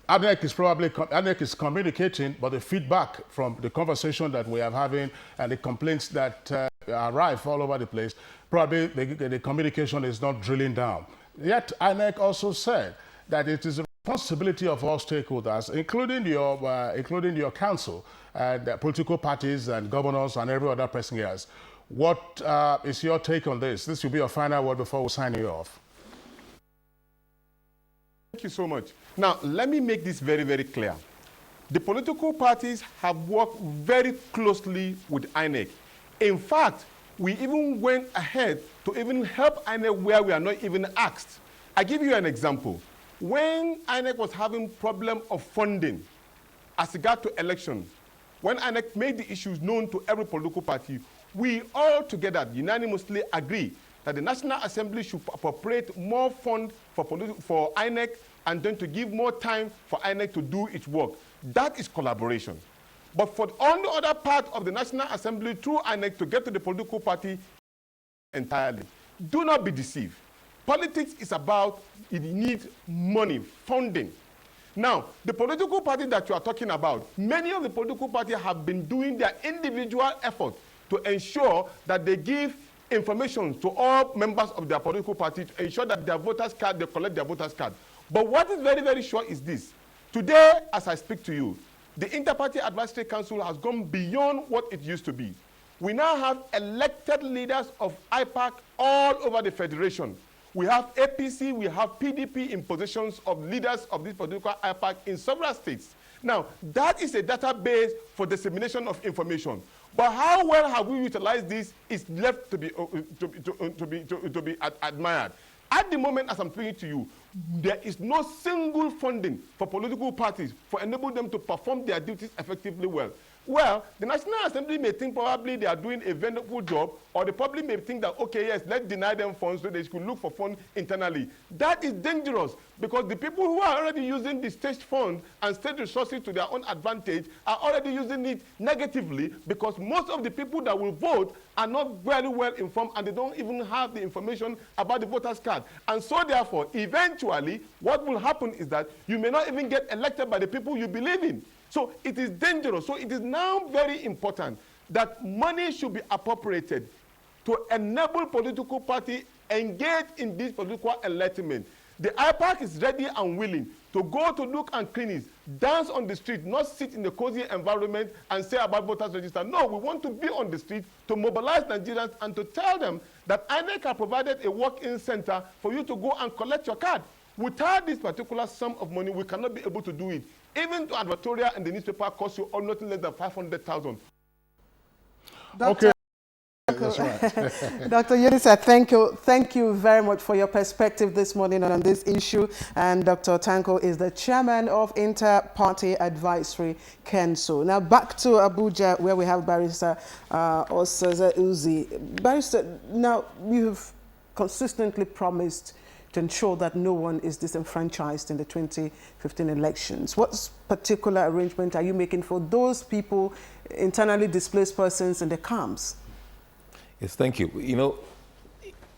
INEC is communicating, but the feedback from the conversation that we are having and the complaints that arrive all over the place, probably the communication is not drilling down. Yet INEC also said that it is a responsibility of all stakeholders, including your council and political parties and governors and every other person else. What is your take on this? This will be your final word before we sign you off. Thank you so much. Now, let me make this very, very clear. The political parties have worked very closely with INEC. In fact, we even went ahead to even help INEC where we are not even asked. I give you an example. When INEC was having problem of funding as regard to election, when INEC made the issues known to every political party, we all together unanimously agree that the National Assembly should appropriate more funds for INEC and then to give more time for INEC to do its work. That is collaboration. But for on the other part of the National Assembly through INEC to get to the political party entirely, do not be deceived. Politics is about, it needs money, funding. Now, the political party that you are talking about, many of the political parties have been doing their individual effort to ensure that they give information to all members of their political party to ensure that their voters card, they collect their voters card. But what is very, very sure is this. Today, as I speak to you, the Inter-Party Advisory Council has gone beyond what it used to be. We now have elected leaders of IPAC all over the federation. We have APC, we have PDP in positions of leaders of this particular IPAC in several states. Now, that is a database for dissemination of information. But how well have we utilized this is left to be admired. At the moment, as I'm speaking to you, there is no single funding for political parties for enable them to perform their duties effectively well. Well, the National Assembly may think probably they are doing a wonderful job, or the public may think that, okay, yes, let's deny them funds so they should look for funds internally. That is dangerous because the people who are already using the state funds and state resources to their own advantage are already using it negatively because most of the people that will vote are not very well informed and they don't even have the information about the voters card. And so therefore, eventually, what will happen is that you may not even get elected by the people you believe in. So it is dangerous. So it is now very important that money should be appropriated to enable political party engage in this political enlightenment. The IPAC is ready and willing to go to look and clean dance on the street, not sit in a cozy environment and say about voters register. No, we want to be on the street to mobilize Nigerians and to tell them that INEC has provided a walk-in center for you to go and collect your card. Without this particular sum of money, we cannot be able to do it. Even to advertorial and the newspaper costs you all nothing less than 500,000. Okay. That's right. Dr. Unisa, thank you very much for your perspective this morning on this issue. And Dr. Tanko is the chairman of Inter-Party Advisory Council. Now back to Abuja, where we have Barrister Osaze-Uze. Barrister, now you've consistently promised to ensure that no one is disenfranchised in the 2015 elections. What particular arrangement are you making for those people, internally displaced persons in the camps? Yes, thank you. You know,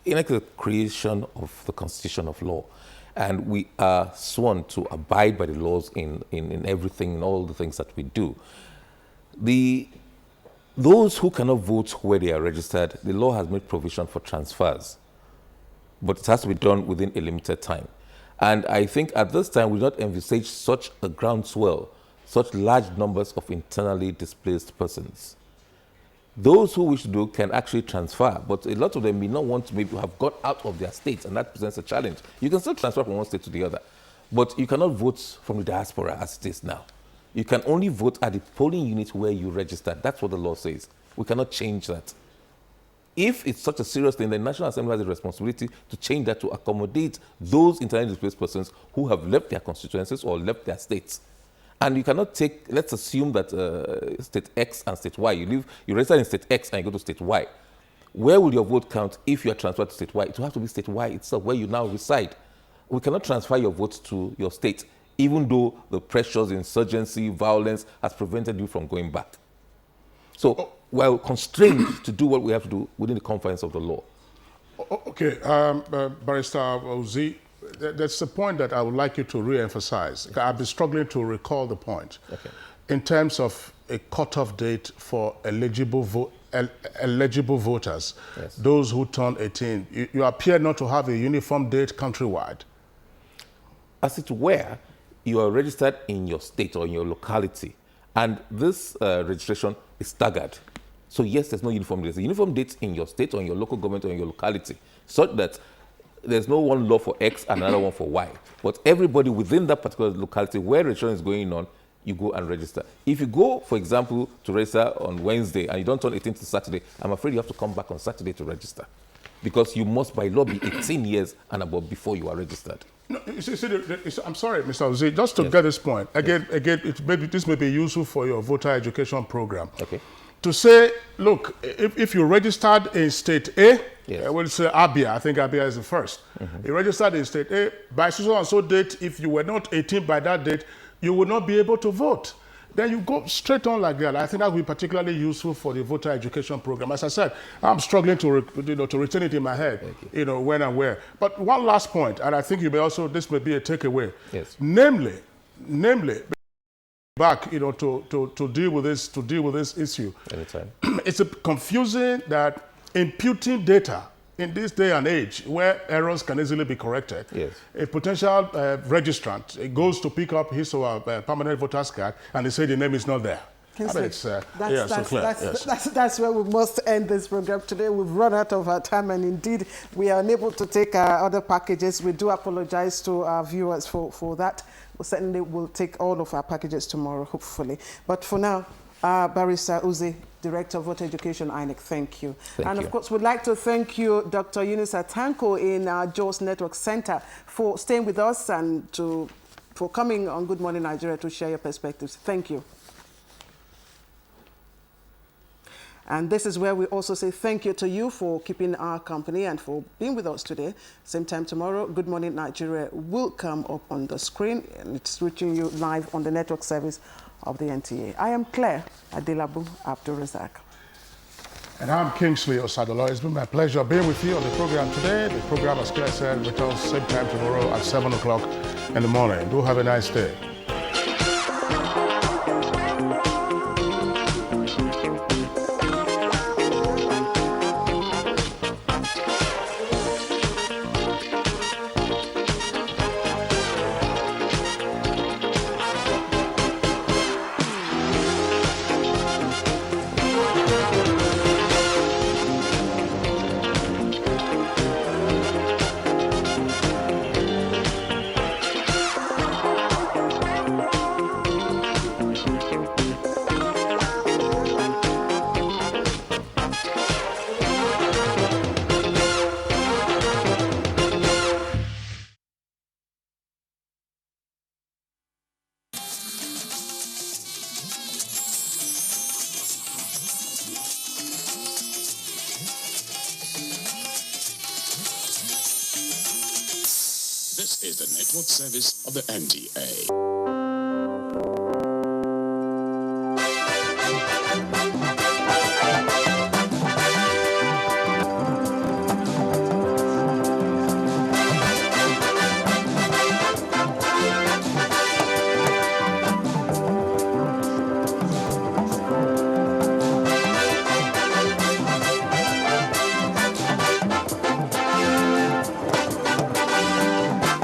INEC is the creation of the Constitution of Law, and we are sworn to abide by the laws in everything, in all the things that we do. The Those who cannot vote where they are registered, the law has made provision for transfers, but it has to be done within a limited time. And I think at this time, we do not envisage such a groundswell, such large numbers of internally displaced persons. Those who wish to do can actually transfer, but a lot of them may not want to maybe have got out of their states, and that presents a challenge. You can still transfer from one state to the other, but you cannot vote from the diaspora as it is now. You can only vote at the polling unit where you registered. That's what the law says. We cannot change that. If it's such a serious thing, the National Assembly has a responsibility to change that to accommodate those internally displaced persons who have left their constituencies or left their states. And you cannot take, let's assume that state X and state Y, you register in state X and you go to state Y. Where will your vote count if you are transferred to state Y? It will have to be state Y itself, where you now reside. We cannot transfer your vote to your state, even though the pressures, insurgency, violence has prevented you from going back. So we're constrained to do what we have to do within the confines of the law. Okay, Barrister Ozi, that's the point that I would like you to re-emphasize. I've been struggling to recall the point. Okay. In terms of a cutoff date for eligible voters, yes, those who turn 18, you appear not to have a uniform date countrywide. As it were, you are registered in your state or in your locality, and this registration is staggered. So yes, there's no uniform date. There's a uniform date in your state or in your local government or in your locality, such that there's no one law for X and another one for Y. But everybody within that particular locality where registration is going on, you go and register. If you go, for example, to register on Wednesday and you don't turn 18 to Saturday, I'm afraid you have to come back on Saturday to register, because you must by law be 18 years and above before you are registered. No, I'm sorry, Mr. Ozi, just to get this point, again, this may be useful for your voter education program. Okay. To say, look, if you registered in state A, we'll say Abia, I think Abia is the first. You registered in state A, by so and so date, if you were not 18 by that date, you would not be able to vote. Then you go straight on like that. I think that would be particularly useful for the voter education program. As I said, I'm struggling to retain it in my head, when and where. But one last point, and I think you may also, this may be a takeaway. Yes. Namely, back, to deal with this issue. Anytime. It's confusing that imputing data in this day and age, where errors can easily be corrected, yes, a potential registrant goes to pick up his or her permanent voter's card and they say the name is not there. That's where we must end this program today. We've run out of our time, and indeed we are unable to take our other packages. We do apologize to our viewers for that. We certainly will take all of our packages tomorrow, hopefully. But for now, Barrister Uzi, Director of Voter Education, INEC, thank you. Of course, we'd like to thank you, Dr. Yunusa Tanko in our JOS Network Center, for staying with us and for coming on Good Morning Nigeria to share your perspectives. Thank you. And this is where we also say thank you to you for keeping our company and for being with us today. Same time tomorrow, Good Morning Nigeria will come up on the screen, and it's reaching you live on the network service of the NTA. I am Claire Adelabu Abdul-Razak. And I'm Kingsley Osadolo. It's been my pleasure being with you on the program today. The program, as Claire said, returns same time tomorrow at 7 o'clock in the morning. Do have a nice day. This is the network service of the NTA.